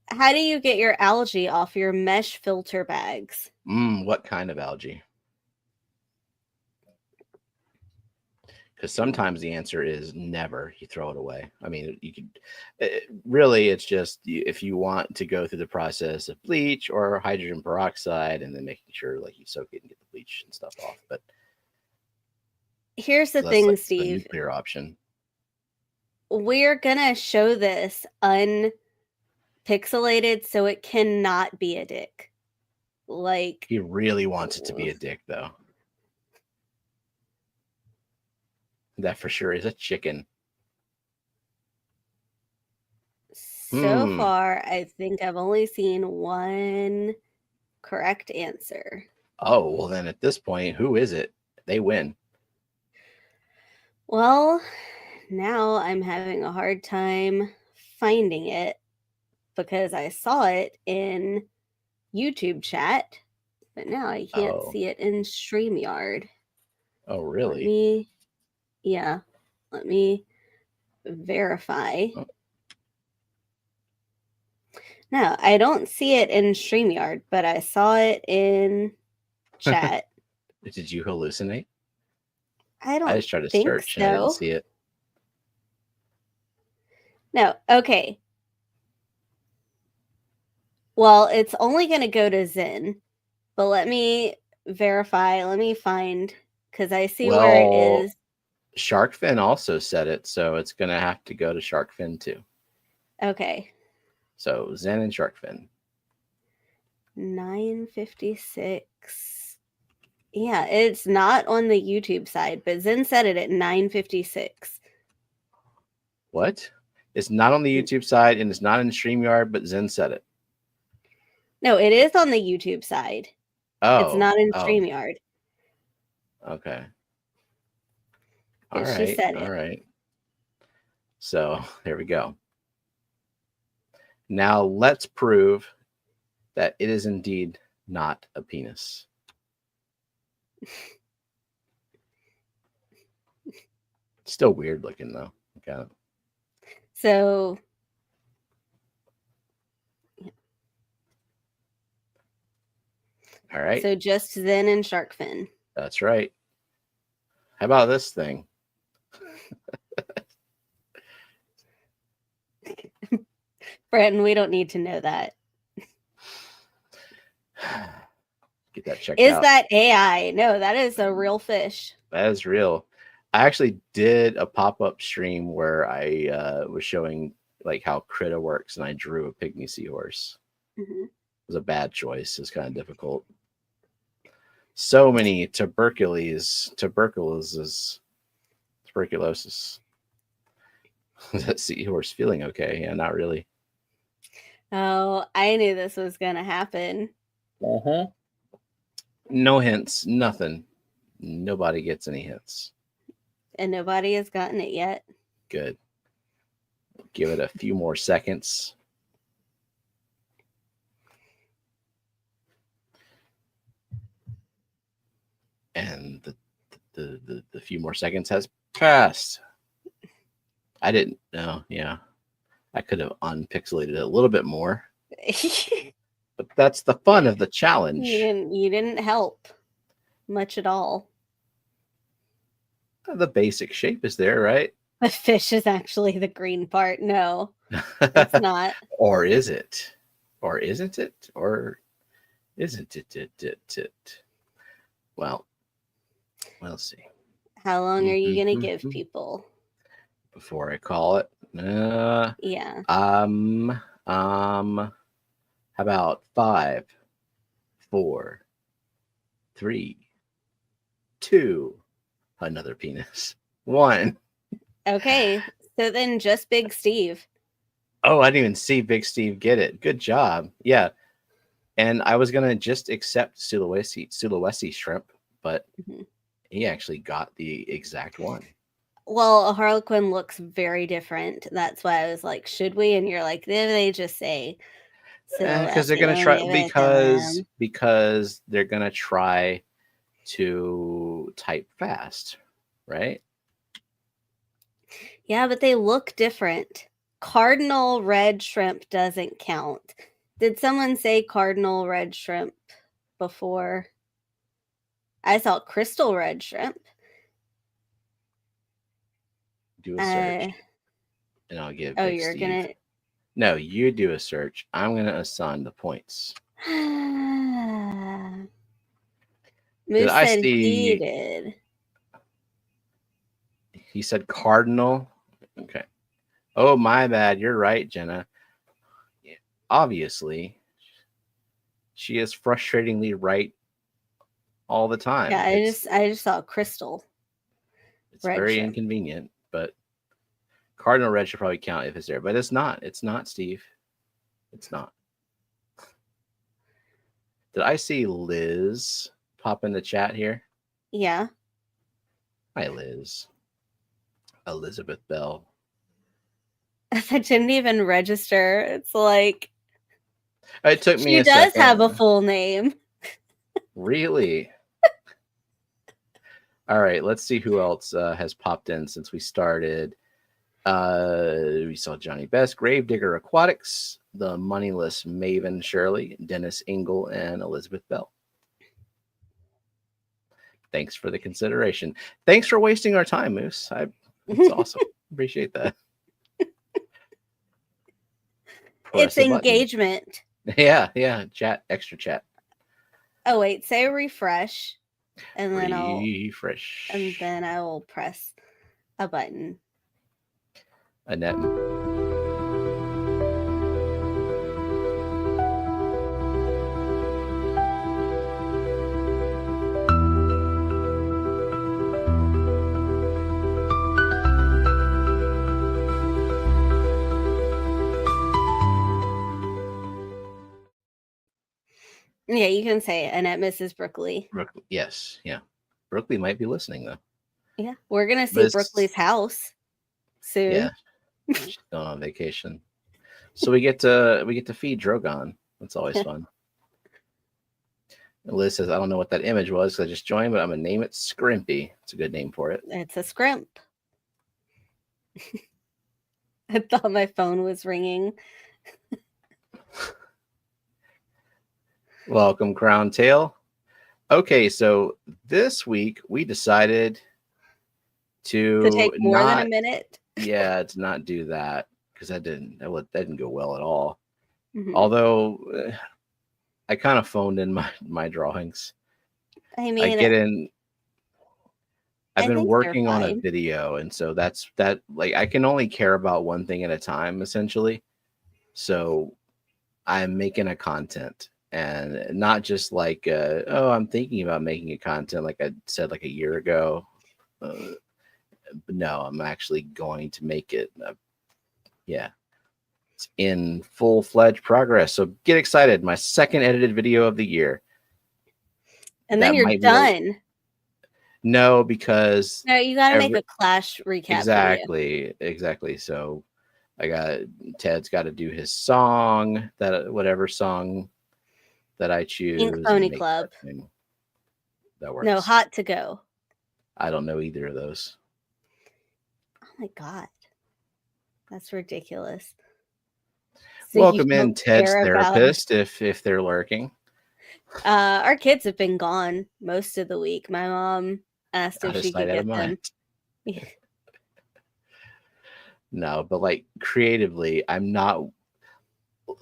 How do you get your algae off your mesh filter bags? What kind of algae? Because sometimes the answer is never. You throw it away. I mean, you could really, it's just if you want to go through the process of bleach or hydrogen peroxide and then making sure like you soak it and get the bleach and stuff off. But here's the thing, like Steve. The nuclear option. We're gonna show this unpixelated so it cannot be a dick. Like, he really wants it to be a dick, though. That for sure is a chicken. So far, I think I've only seen one correct answer. Oh, well then at this point, who is it? They win. Well, now I'm having a hard time finding it because I saw it in YouTube chat, but now I can't see it in StreamYard. Oh, really? Let me verify. Oh. No, I don't see it in StreamYard, but I saw it in chat. Did you hallucinate? I just tried to search and I didn't see it. No, okay. Well, it's only going to go to Zen, but let me verify. Let me find, because I see where it is. Sharkfin also said it, so it's going to have to go to Sharkfin too. Okay. So Zen and Sharkfin. 9:56. Yeah, it's not on the YouTube side, but Zen said it at 9:56. What? It's not on the YouTube side and it's not in StreamYard, but Zen said it. No, it is on the YouTube side. Oh. It's not in StreamYard. Okay. She said it. All right. So there we go. Now let's prove that it is indeed not a penis. Still weird looking though. Okay. So all right. So just Zen and Sharkfin. That's right. How about this thing? Brenton, we don't need to know that. Get that checked out. Is that AI? No, that is a real fish. That is real. I actually did a pop-up stream where I was showing like how Krita works, and I drew a pygmy seahorse. Mm-hmm. It was a bad choice. It's kind of difficult. So many tuberculosis. Is that seahorse feeling okay? Yeah, not really. Oh, I knew this was going to happen. Uh-huh. No hints, nothing. Nobody gets any hints. And nobody has gotten it yet. Good. Give it a few more seconds. And the few more seconds has passed. I didn't know. Yeah. I could have unpixelated it a little bit more. But that's the fun of the challenge. You didn't help much at all. The basic shape is there, right? The fish is actually the green part. No, it's not. Or is it? Or isn't it? Or isn't it? Well, we'll see. How long are you going to give people? Before I call it? Yeah. How about 5, 4, 3, 2, another penis, 1. Okay, so then just Big Steve. Oh, I didn't even see Big Steve get it. Good job. Yeah. And I was going to just accept Sulawesi shrimp, but he actually got the exact one. Well, a harlequin looks very different. That's why I was like, should we? And you're like, they just say because they're going to try because they're going to try to type fast, right? Yeah, but they look different. Cardinal red shrimp doesn't count. Did someone say cardinal red shrimp before? I saw crystal red shrimp. Do a search, and I'll give. Oh, Big you're Steve. gonna. No, you do a search. I'm gonna assign the points. Moose Did I said see? he did. He said cardinal. Okay. Oh, my bad. You're right, Jenna. Obviously, she is frustratingly right all the time. Yeah, I just saw crystal. It's very inconvenient, but cardinal red should probably count if it's there, but it's not. It's not, Steve. It's not. Did I see Liz pop in the chat here? Yeah. Hi, Liz. Elizabeth Bell. I didn't even register. It's like it took me. She does have a full name. Really? All right, let's see who else has popped in since we started. We saw Johnny Best, Gravedigger Aquatics, the Moneyless Maven Shirley, Dennis Engel, and Elizabeth Bell. Thanks for the consideration. Thanks for wasting our time, Moose. It's awesome. Appreciate that. It's engagement. Yeah. Chat, extra chat. Oh wait, say refresh, and then refresh, and then I will press a button. Annette. Yeah, you can say Annette Mrs. Brookley. Yes, yeah. Brookley might be listening though. Yeah, we're gonna see Brookley's house soon. Yeah, she's going on vacation, so we get to feed Drogon. That's always fun. Liz says, "I don't know what that image was because I just joined, but I'm gonna name it Scrimpy. It's a good name for it. It's a scrimp." I thought my phone was ringing. Welcome, Crown Tail. Okay, so this week we decided to take more than a minute. Yeah, to not do that because that didn't go well at all. Mm-hmm. Although I kind of phoned in my drawings. I mean, I've been working on a video, and so that like I can only care about one thing at a time essentially. So I'm making a content. And not just like, I'm thinking about making a content like I said like a year ago. But no, I'm actually going to make it. Yeah, it's in full-fledged progress. So get excited. My second edited video of the year. And then you're done. No, because... No, you got to make a Clash recap Exactly. So Ted's got to do his song, whatever song that I choose. Ink Pony Club. That works. No, Hot to Go. I don't know either of those. Oh my God. That's ridiculous. So welcome in Ted's therapist if they're lurking. Our kids have been gone most of the week. My mom asked if she could get them. No, but like creatively, I'm not.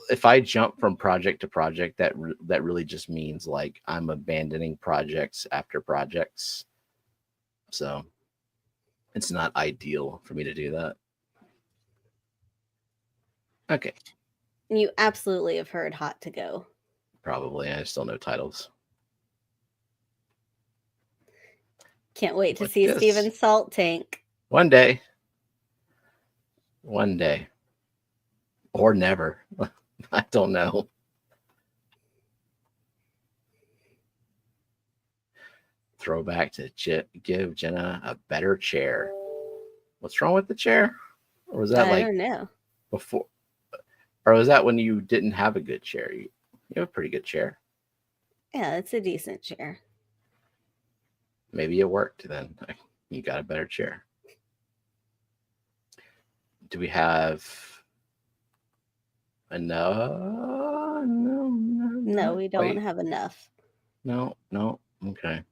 If I jump from project to project, that really just means like I'm abandoning projects after projects. So it's not ideal for me to do that. Okay. You absolutely have heard Hot to Go. Probably. I still know titles. Can't wait to see Steven's salt tank. One day. One day. Or never. I don't know. Throwback to Chit. Give Jenna a better chair. What's wrong with the chair? Or was that I don't know. Before? Or was that when you didn't have a good chair? You have a pretty good chair. Yeah, it's a decent chair. Maybe it worked then. You got a better chair. Do we have enough? No, we don't have enough. No. Okay.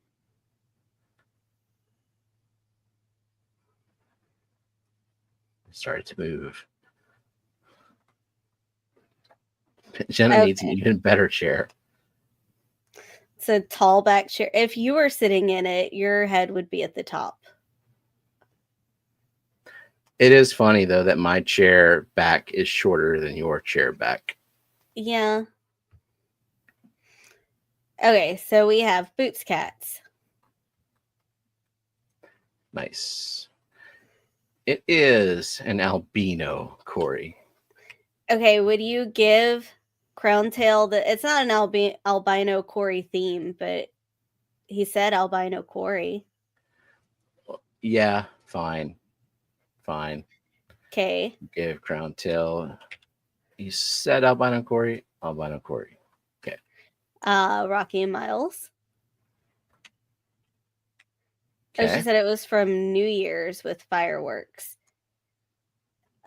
Started to move. Jenna needs an even better chair. It's a tall back chair. If you were sitting in it, your head would be at the top. It is funny, though, that my chair back is shorter than your chair back. Yeah. Okay, so we have Boots Cats. Nice. It is an albino, Corey. Okay, would you give Crown Tail it's not an albino Corey theme, but he said albino Corey. Yeah, fine. Okay. Give Crown Tail. He said albino Corey. Okay. Rocky and Miles. Okay. Oh, she said it was from New Year's with fireworks.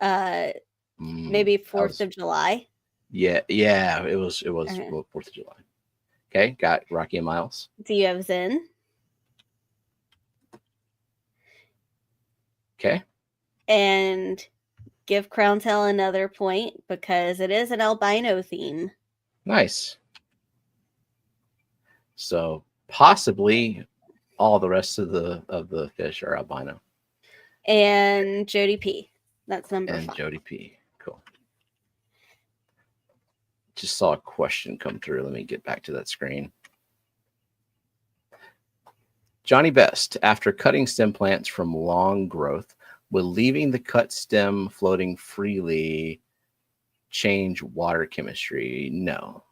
Maybe 4th of July. Yeah, it was 4th of July. Okay, got Rocky and Miles. Do you have Zen? Okay. And give Crown Tail another point because it is an albino theme. Nice. So possibly all the rest of the fish are albino. And Jody P. That's number 5. Jody P. Cool. Just saw a question come through. Let me get back to that screen. Johnny Best, after cutting stem plants from long growth, will leaving the cut stem floating freely change water chemistry? No,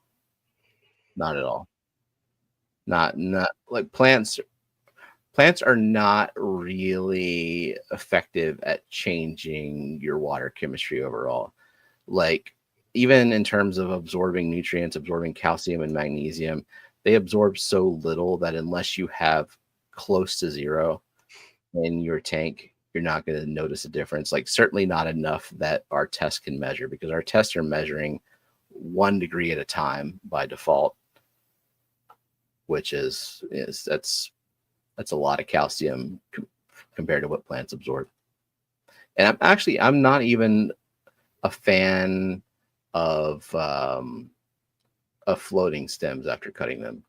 not at all. Not like plants are not really effective at changing your water chemistry overall. Like even in terms of absorbing nutrients, absorbing calcium and magnesium, they absorb so little that unless you have close to zero in your tank, you're not going to notice a difference. Like certainly not enough that our tests can measure, because our tests are measuring 1 degree at a time by default, which is that's a lot of calcium compared to what plants absorb. And I'm not even a fan of floating stems after cutting them.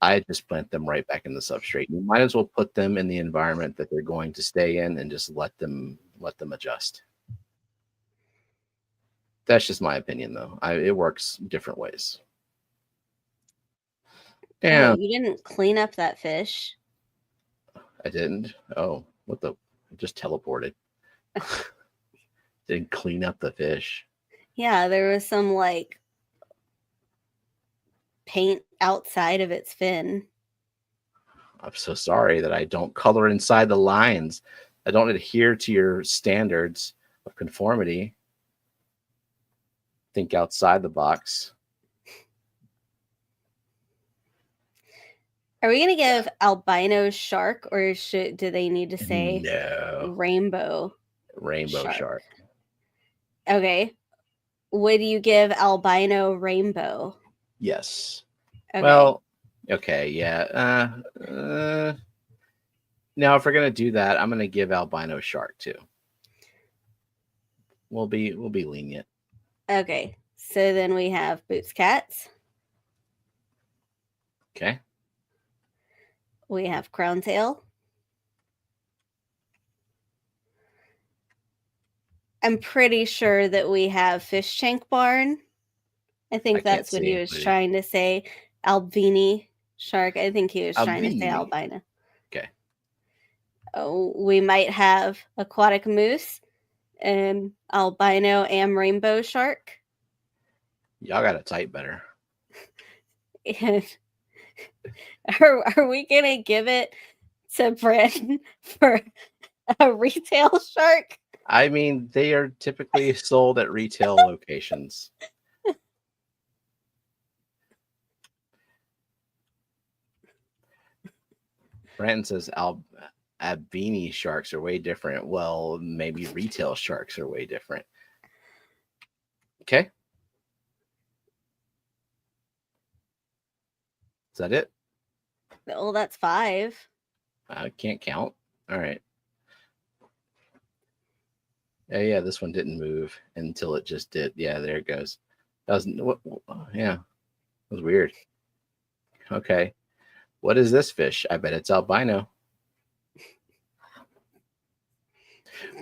I just plant them right back in the substrate. You might as well put them in the environment that they're going to stay in and just let them adjust. That's just my opinion, though. It works different ways. Yeah, you didn't clean up that fish. I didn't. Oh, what the? I just teleported. Didn't clean up the fish. Yeah, there was some like paint outside of its fin. I'm so sorry that I don't color inside the lines. I don't adhere to your standards of conformity. Think outside the box. Are we going to give albino shark, or do they need to say rainbow shark? Okay. Would you give albino rainbow? Yes. Okay. Well, okay, yeah. Now, if we're going to do that, I'm going to give albino shark too. we'll be lenient. Okay, so then we have Boots Cats. Okay. We have Crown Tail. I'm pretty sure that we have Fish Tank Barn. I think that's what he was trying to say. Albini shark. I think he was trying to say albino. Okay. Oh, we might have aquatic moose and albino and rainbow shark. Y'all got to type better. And are we gonna give it to Brandon for a retail shark? I mean, they are typically sold at retail locations. Brandon says Albini sharks are way different. Well, maybe retail sharks are way different. Okay. Is that it? Well, that's 5. I can't count. All right. Yeah, this one didn't move until it just did. Yeah, there it goes. Yeah, it was weird. Okay. What is this fish? I bet it's albino.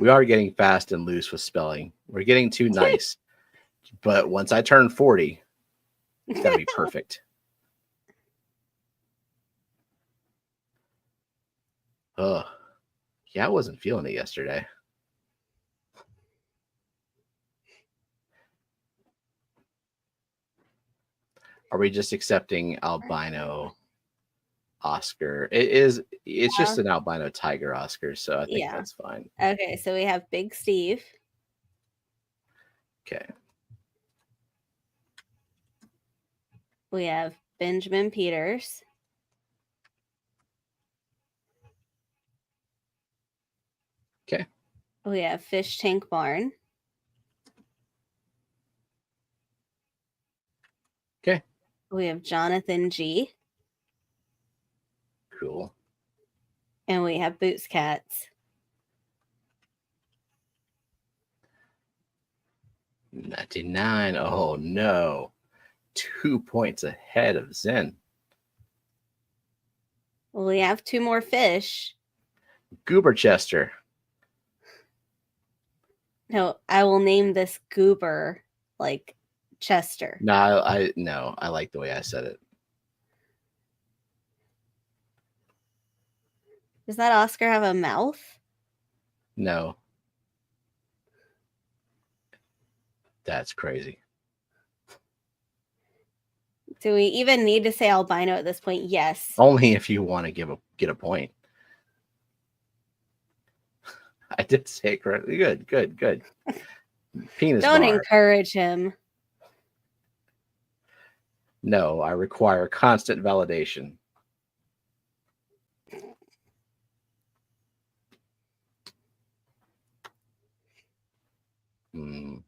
We are getting fast and loose with spelling. We're getting too nice. But once I turn 40, it's got to be perfect. Ugh. Yeah, I wasn't feeling it yesterday. Are we just accepting albino Oscar? It's just an albino tiger Oscar, so I think that's fine. Okay, so we have Big Steve. Okay. We have Benjamin Peters. Okay. We have Fish Tank Barn. Okay. We have Jonathan G. Cool. And we have Boots Cats. 99. Oh, no. 2 points ahead of Zen. Well, we have 2 more fish. Goober Chester. No, I will name this Goober like Chester. No, I like the way I said it. Does that Oscar have a mouth? No. That's crazy. Do we even need to say albino at this point? Yes. Only if you want to get a point. I did say it correctly. Good. Penis Don't bar. encourage him. No, I require constant validation. Do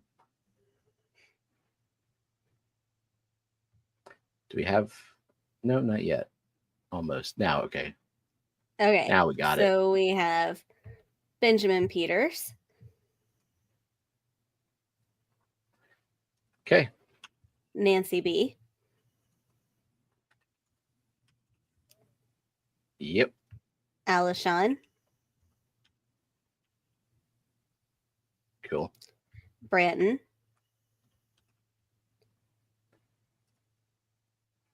we have? No, not yet. Almost. Now, okay. Okay. Now we got it. So we have Benjamin Peters. Okay. Nancy B. Yep. Alishon. Cool. Branton.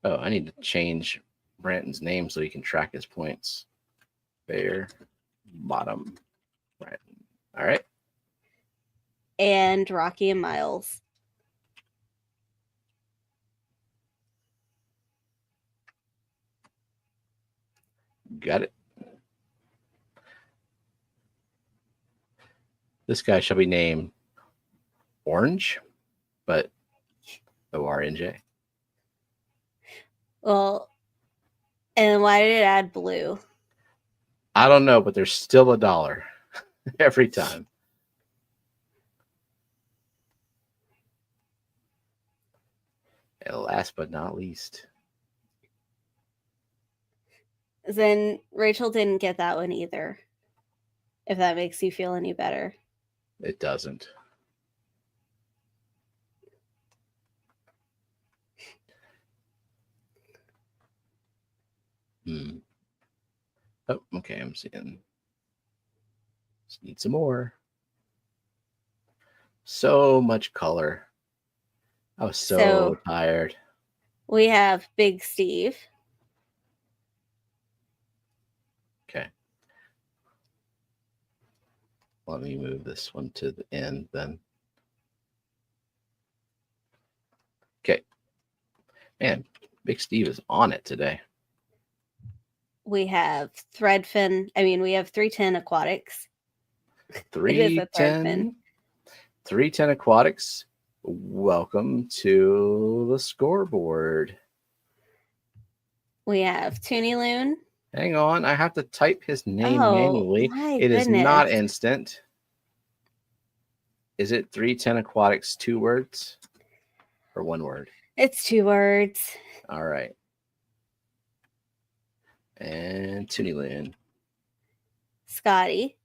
Oh, I need to change Branton's name so he can track his points. Bear bottom right. All right. And Rocky and Miles. Got it. This guy shall be named Orange, but ORNJ. Well, and why did it add blue? I don't know, but there's still $1 every time. And last but not least. Then Rachel didn't get that one either. If that makes you feel any better. It doesn't. Oh, okay. I'm seeing. Just need some more. So much color. I was so tired. We have Big Steve. Okay. Let me move this one to the end then. Okay. Man, Big Steve is on it today. We have Threadfin. I mean, we have 310 aquatics. 310 aquatics. Welcome to the scoreboard. We have Toonie Loon. Hang on, I have to type his name manually. It is not instant. Is it 310 aquatics 2 words or 1 word? It's 2 words. All right. And Toonie Loon. Scotty.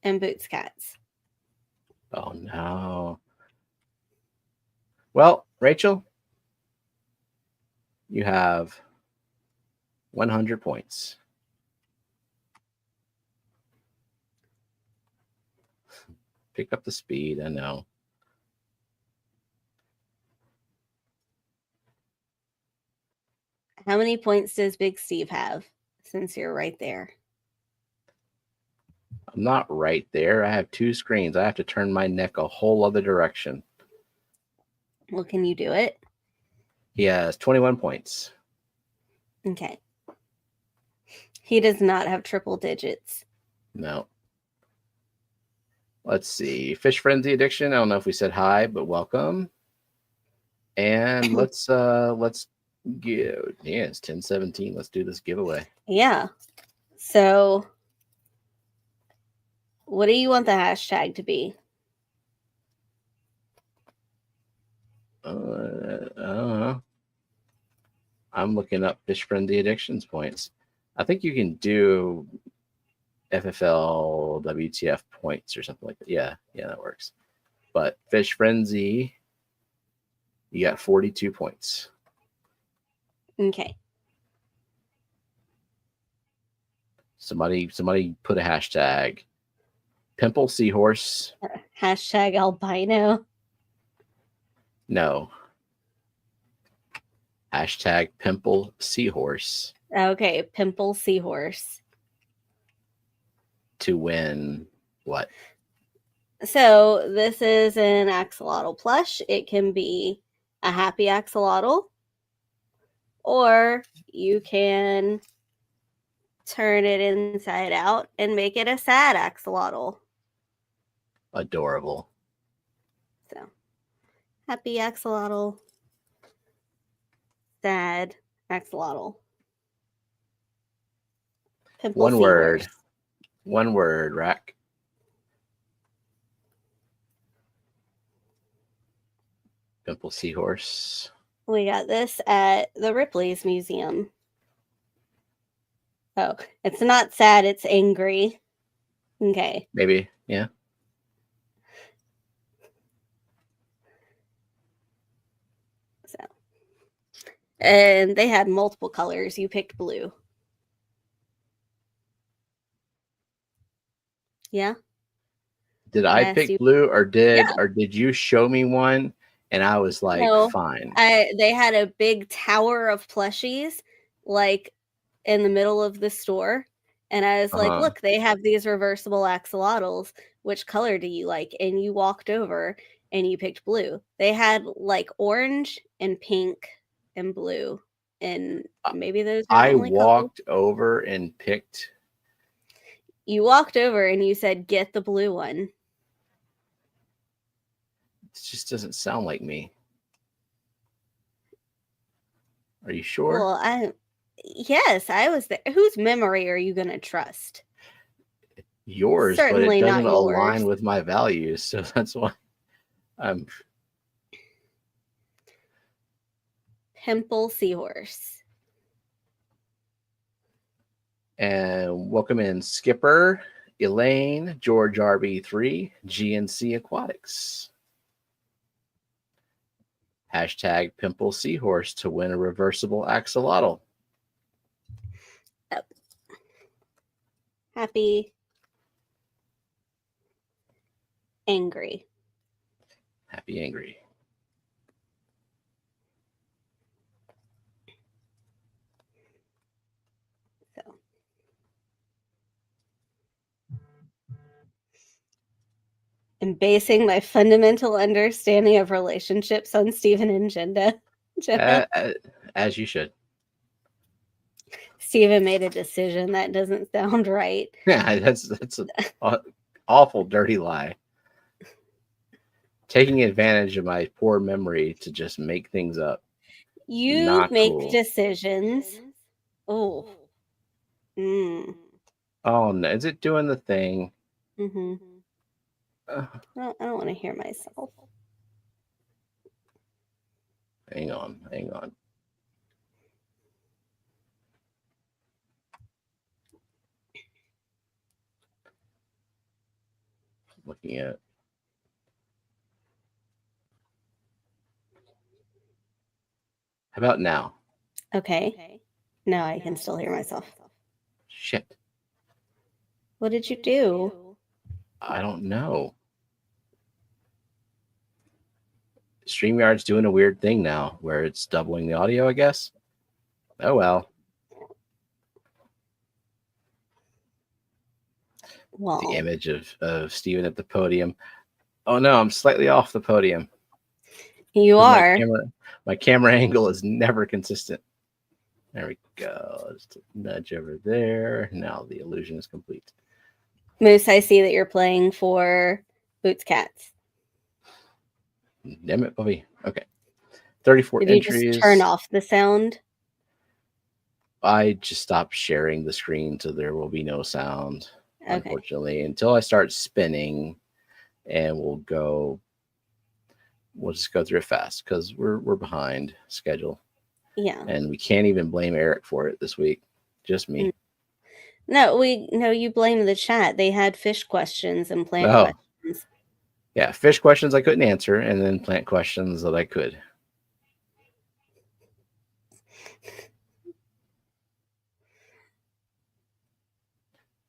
And Boots Cats. Oh no. Well, Rachel, you have 100 points. Pick up the speed, I know. How many points does Big Steve have since you're right there? I'm not right there. I have 2 screens. I have to turn my neck a whole other direction. Well, can you do it? He has 21 points. Okay. He does not have triple digits. No. Let's see. Fish Frenzy Addiction. I don't know if we said hi, but welcome. And let's give. Yeah, it's 10:17. Let's do this giveaway. Yeah. So, what do you want the hashtag to be? I don't know. I'm looking up Fish Frenzy Addictions points. I think you can do FFL WTF points or something like that. Yeah, that works. But Fish Frenzy, you got 42 points. Okay. Somebody put a hashtag. Pimple Seahorse. Hashtag albino. No. Hashtag Pimple Seahorse. Okay, Pimple Seahorse. To win what? So this is an axolotl plush. It can be a happy axolotl, or you can turn it inside out and make it a sad axolotl. Adorable. So, happy axolotl, sad axolotl. Pimple 1 word. Seahorse. 1 word, Rack. Pimple Seahorse. We got this at the Ripley's Museum. Oh, it's not sad, it's angry. Okay. Maybe, yeah. So, and they had multiple colors. You picked blue. Yeah. Did I pick blue, or did you show me one and I was like, no, fine? They had a big tower of plushies like in the middle of the store, and I was like, look, they have these reversible axolotls. Which color do you like? And you walked over and you picked blue. They had like orange and pink and blue, and maybe those are I walked over and picked. You walked over and you said, get the blue one. It just doesn't sound like me. Are you sure? Well, yes, I was there. Whose memory are you going to trust? Yours, certainly, but it doesn't align with my values, so that's why I'm. Pimple Seahorse. And welcome in Skipper, Elaine, George RB3, GNC Aquatics. Hashtag pimple seahorse to win a reversible axolotl. Yep. Happy. Angry. Happy angry. So. I'm basing my fundamental understanding of relationships on Stephen and Jenna. As you should. Stephen made a decision that doesn't sound right. Yeah, that's an awful dirty lie. Taking advantage of my poor memory to just make things up. You Not make cool. decisions. Oh. Mm. Oh no, is it doing the thing? Mm-hmm. I don't want to hear myself. Hang on. Looking at. How about now? Okay. Now I can still hear myself. Shit. What did you do? I don't know. StreamYard's doing a weird thing now where it's doubling the audio, I guess. Oh well. Well, the image of Steven at the podium. Oh no, I'm slightly off the podium. You are. My camera angle is never consistent. There we go. Just a nudge over there. Now the illusion is complete. Moose, I see that you're playing for Boots Cats. Damn it, Bobby. Okay. 34 Did entries. You just turn off the sound? I just stopped sharing the screen so there will be no sound, okay. Unfortunately, until I start spinning, and we'll just go through it fast because we're behind schedule. Yeah. And we can't even blame Eric for it this week. Just me. No, you blame the chat. They had fish questions and plant questions. Yeah, fish questions I couldn't answer, and then plant questions that I could.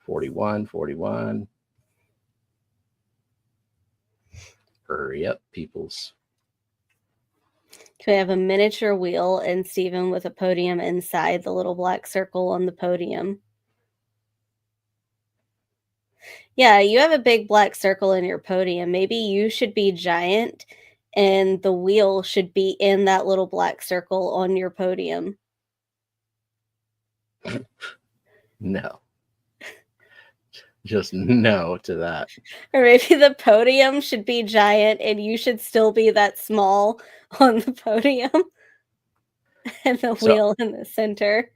$41. Hurry up, peoples. Can we have a miniature wheel and Stephen with a podium inside the little black circle on the podium? Yeah, you have a big black circle in your podium. Maybe you should be giant and the wheel should be in that little black circle on your podium. No. Just no to that. Or maybe the podium should be giant and you should still be that small on the podium. And the wheel in the center.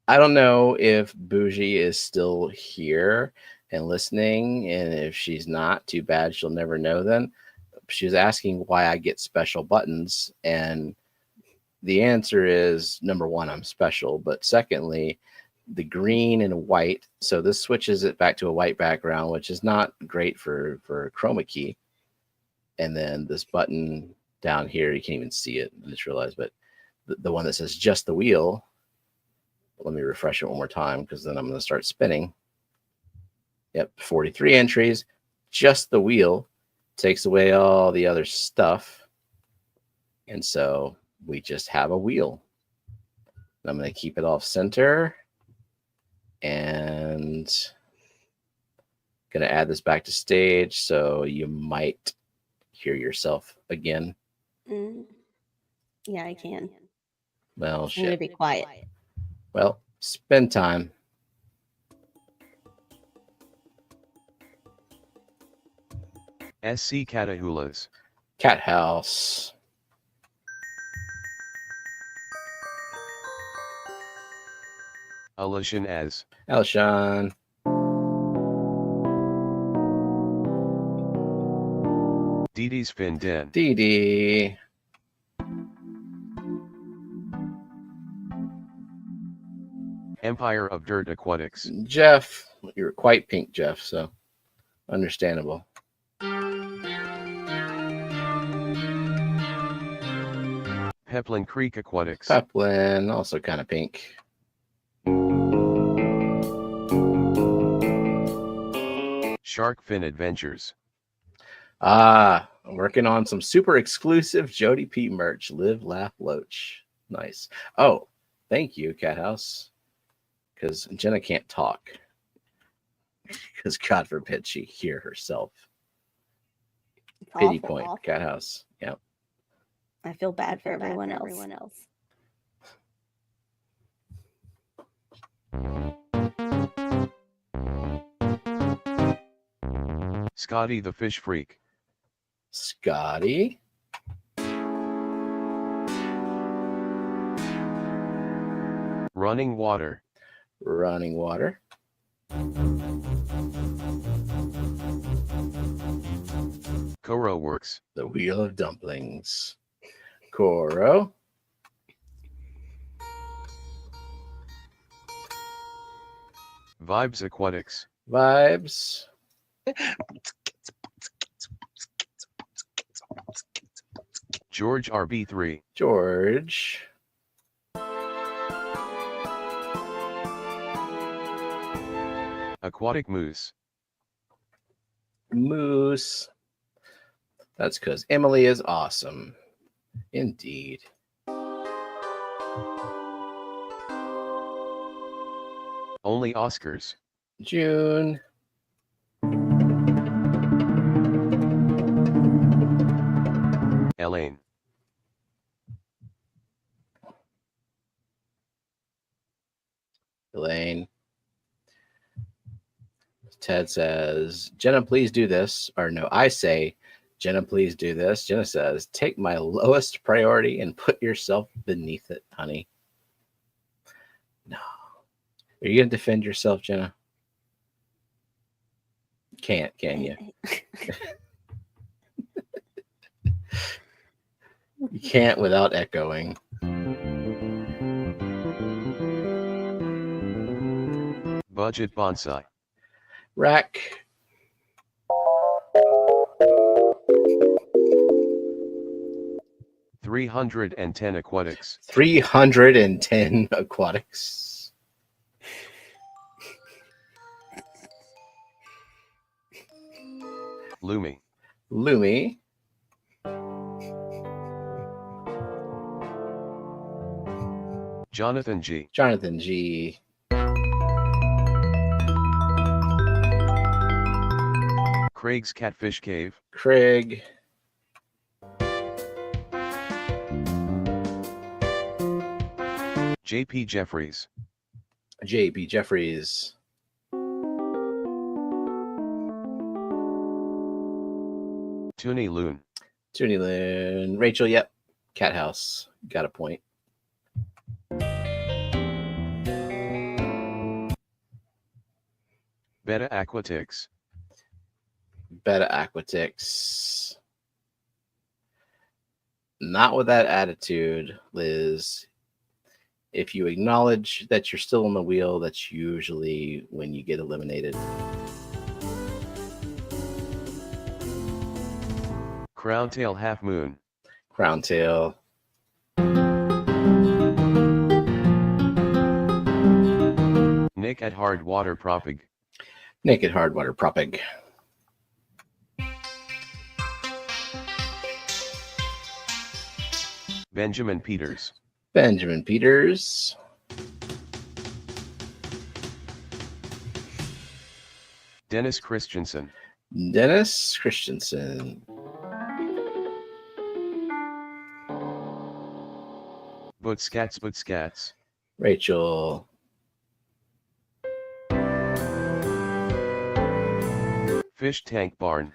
I don't know if Bougie is still here and listening, and if she's not, too bad, she'll never know then. She was asking why I get special buttons, and the answer is, number one, I'm special, but secondly, the green and white, so this switches it back to a white background, which is not great for chroma key. And then this button down here, you can't even see it, I just realized, but the one that says just the wheel, let me refresh it one more time because then I'm going to start spinning. Yep, 43 entries, just the wheel, takes away all the other stuff. And so we just have a wheel. I'm going to keep it off center and going to add this back to stage so you might hear yourself again. Yeah, I can. Well, I'm going to be quiet. Well, spin time. SC Catahulas. Cat house. Alushan as. Alshan. Didi Spin Den. Didi. Empire of Dirt Aquatics. Jeff. You're quite pink, Jeff, so understandable. Peplin Creek Aquatics. Peplin, also kind of pink. Shark Fin Adventures. Working on some super exclusive Jody P merch. Live, laugh, loach. Nice. Oh, thank you, Cat House. Because Jenna can't talk. Because God forbid she hear herself. It's Pity awful, point, awful. Cat House. Yeah. I feel bad for everyone else. Scotty the Fish Freak. Scotty. Running Water. Running Water. Koro Works. The Wheel of Dumplings. Koro. Vibes Aquatics. Vibes. George RB3. George. Aquatic Moose. Moose. That's because Emily is awesome. Indeed. Only Oscars. June. Elaine. Elaine. Ted says, Jenna, please do this. Or no, I say, Jenna, please do this. Jenna says, take my lowest priority and put yourself beneath it, honey. No. Are you going to defend yourself, Jenna? Can't, can you? You can't without echoing. Budget Bonsai. Rack. $310 Aquatics. 310 aquatics. Lumi. Lumi. Jonathan G. Jonathan G. Craig's Catfish Cave. Craig. JP Jeffries. JP Jeffries. Toonie Loon. Toonie Loon. Rachel, yep. Cat House. Got a point. Beta Aquatics. Beta Aquatics. Not with that attitude, Liz. If you acknowledge that you're still on the wheel, that's usually when you get eliminated. Crown Tail Half Moon. Crown Tail. Nick at Hard Water Propag. Naked Hardwater Propag. Benjamin Peters. Benjamin Peters. Dennis Christensen. Dennis Christensen. Butskats. Rachel. Fish Tank Barn.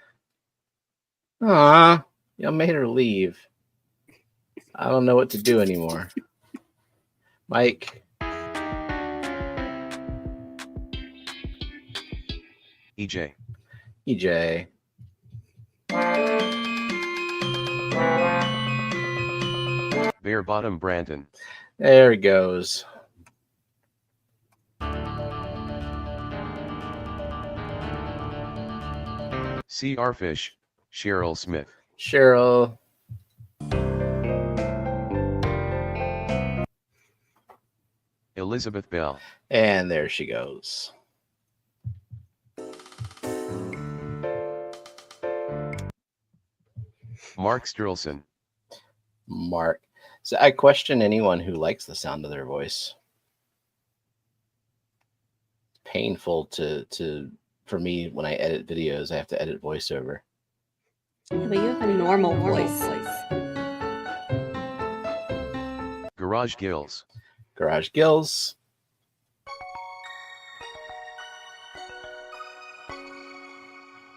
Aw, y'all made her leave. I don't know what to do anymore. Mike. EJ. EJ. Bare Bottom Brandon. There he goes. CR Fish. Cheryl Smith. Cheryl. Elizabeth Bell. And there she goes. Mark Sturlson. Mark. So I question anyone who likes the sound of their voice. Painful for me when I edit videos. I have to edit voiceover. Yeah, but you have a normal voice. Garage Gills. Garage Gills.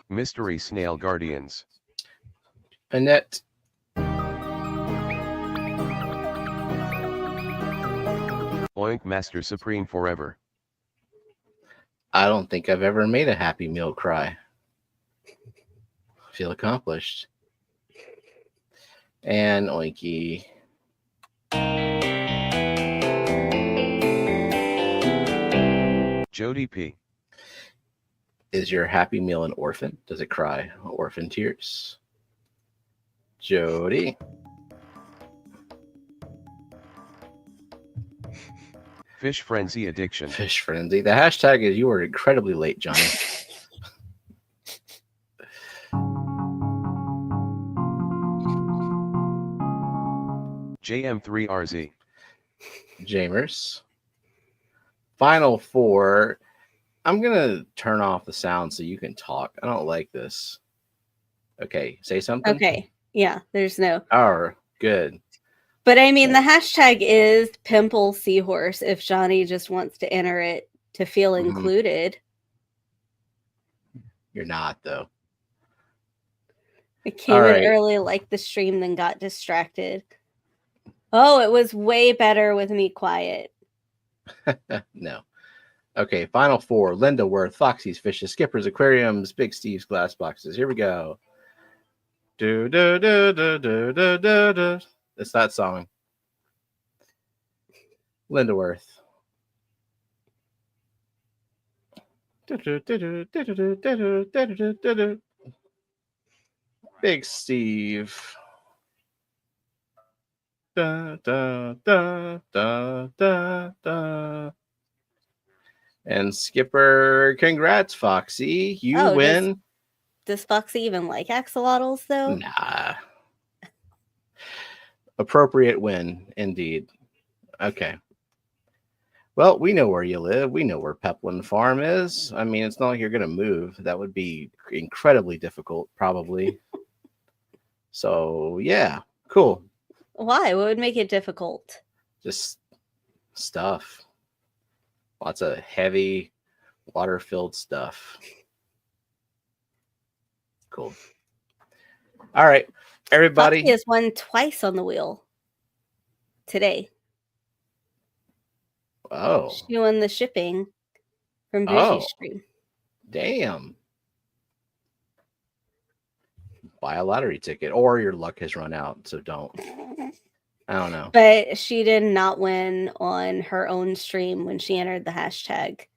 Mystery Snail Guardians. Annette. Oink Master Supreme Forever. I don't think I've ever made a Happy Meal cry. Feel accomplished. And Oinky. Jody P. Is your Happy Meal an orphan? Does it cry orphan tears? Jody. Fish Frenzy Addiction. Fish Frenzy. The hashtag is you were incredibly late, Johnny. JM3RZ. Jamers. Final four. I'm going to turn off the sound so you can talk. I don't like this. Okay. Say something. Okay. Yeah, there's no. Oh, good. But I mean, the hashtag is Pimple Seahorse if Johnny just wants to enter it to feel included. You're not, though. I came in early like the stream, then got distracted. Oh, it was way better with me quiet. No. Okay, final four. Linda Worth, Foxy's Fishes, Skippers, Aquariums, Big Steve's Glass Boxes. Here we go. Do do do do do do do do. It's that song. Linda Worth. Big Steve. Da, da, da, da, da, da. And Skipper, congrats, Foxy. You win. Does Foxy even like axolotls, though? Nah. Appropriate win, indeed. Okay. Well, we know where you live. We know where Peplin Farm is. I mean, it's not like you're going to move. That would be incredibly difficult, probably. So, yeah. Cool. Why? What would make it difficult? Just stuff. Lots of heavy, water-filled stuff. Cool. All right, everybody. Foxy has won twice on the wheel today. Oh. She won the shipping from Bougie Stream. Damn. Buy a lottery ticket, or your luck has run out, so don't. I don't know. But she did not win on her own stream when she entered the hashtag.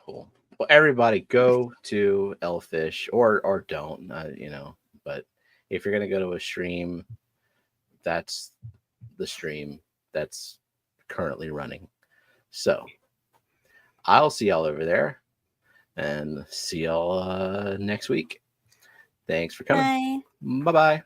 Cool. Well, everybody go to Elfish or don't, but if you're going to go to a stream, that's the stream that's currently running. So I'll see y'all over there and see y'all next week. Thanks for coming. Bye. Bye-bye.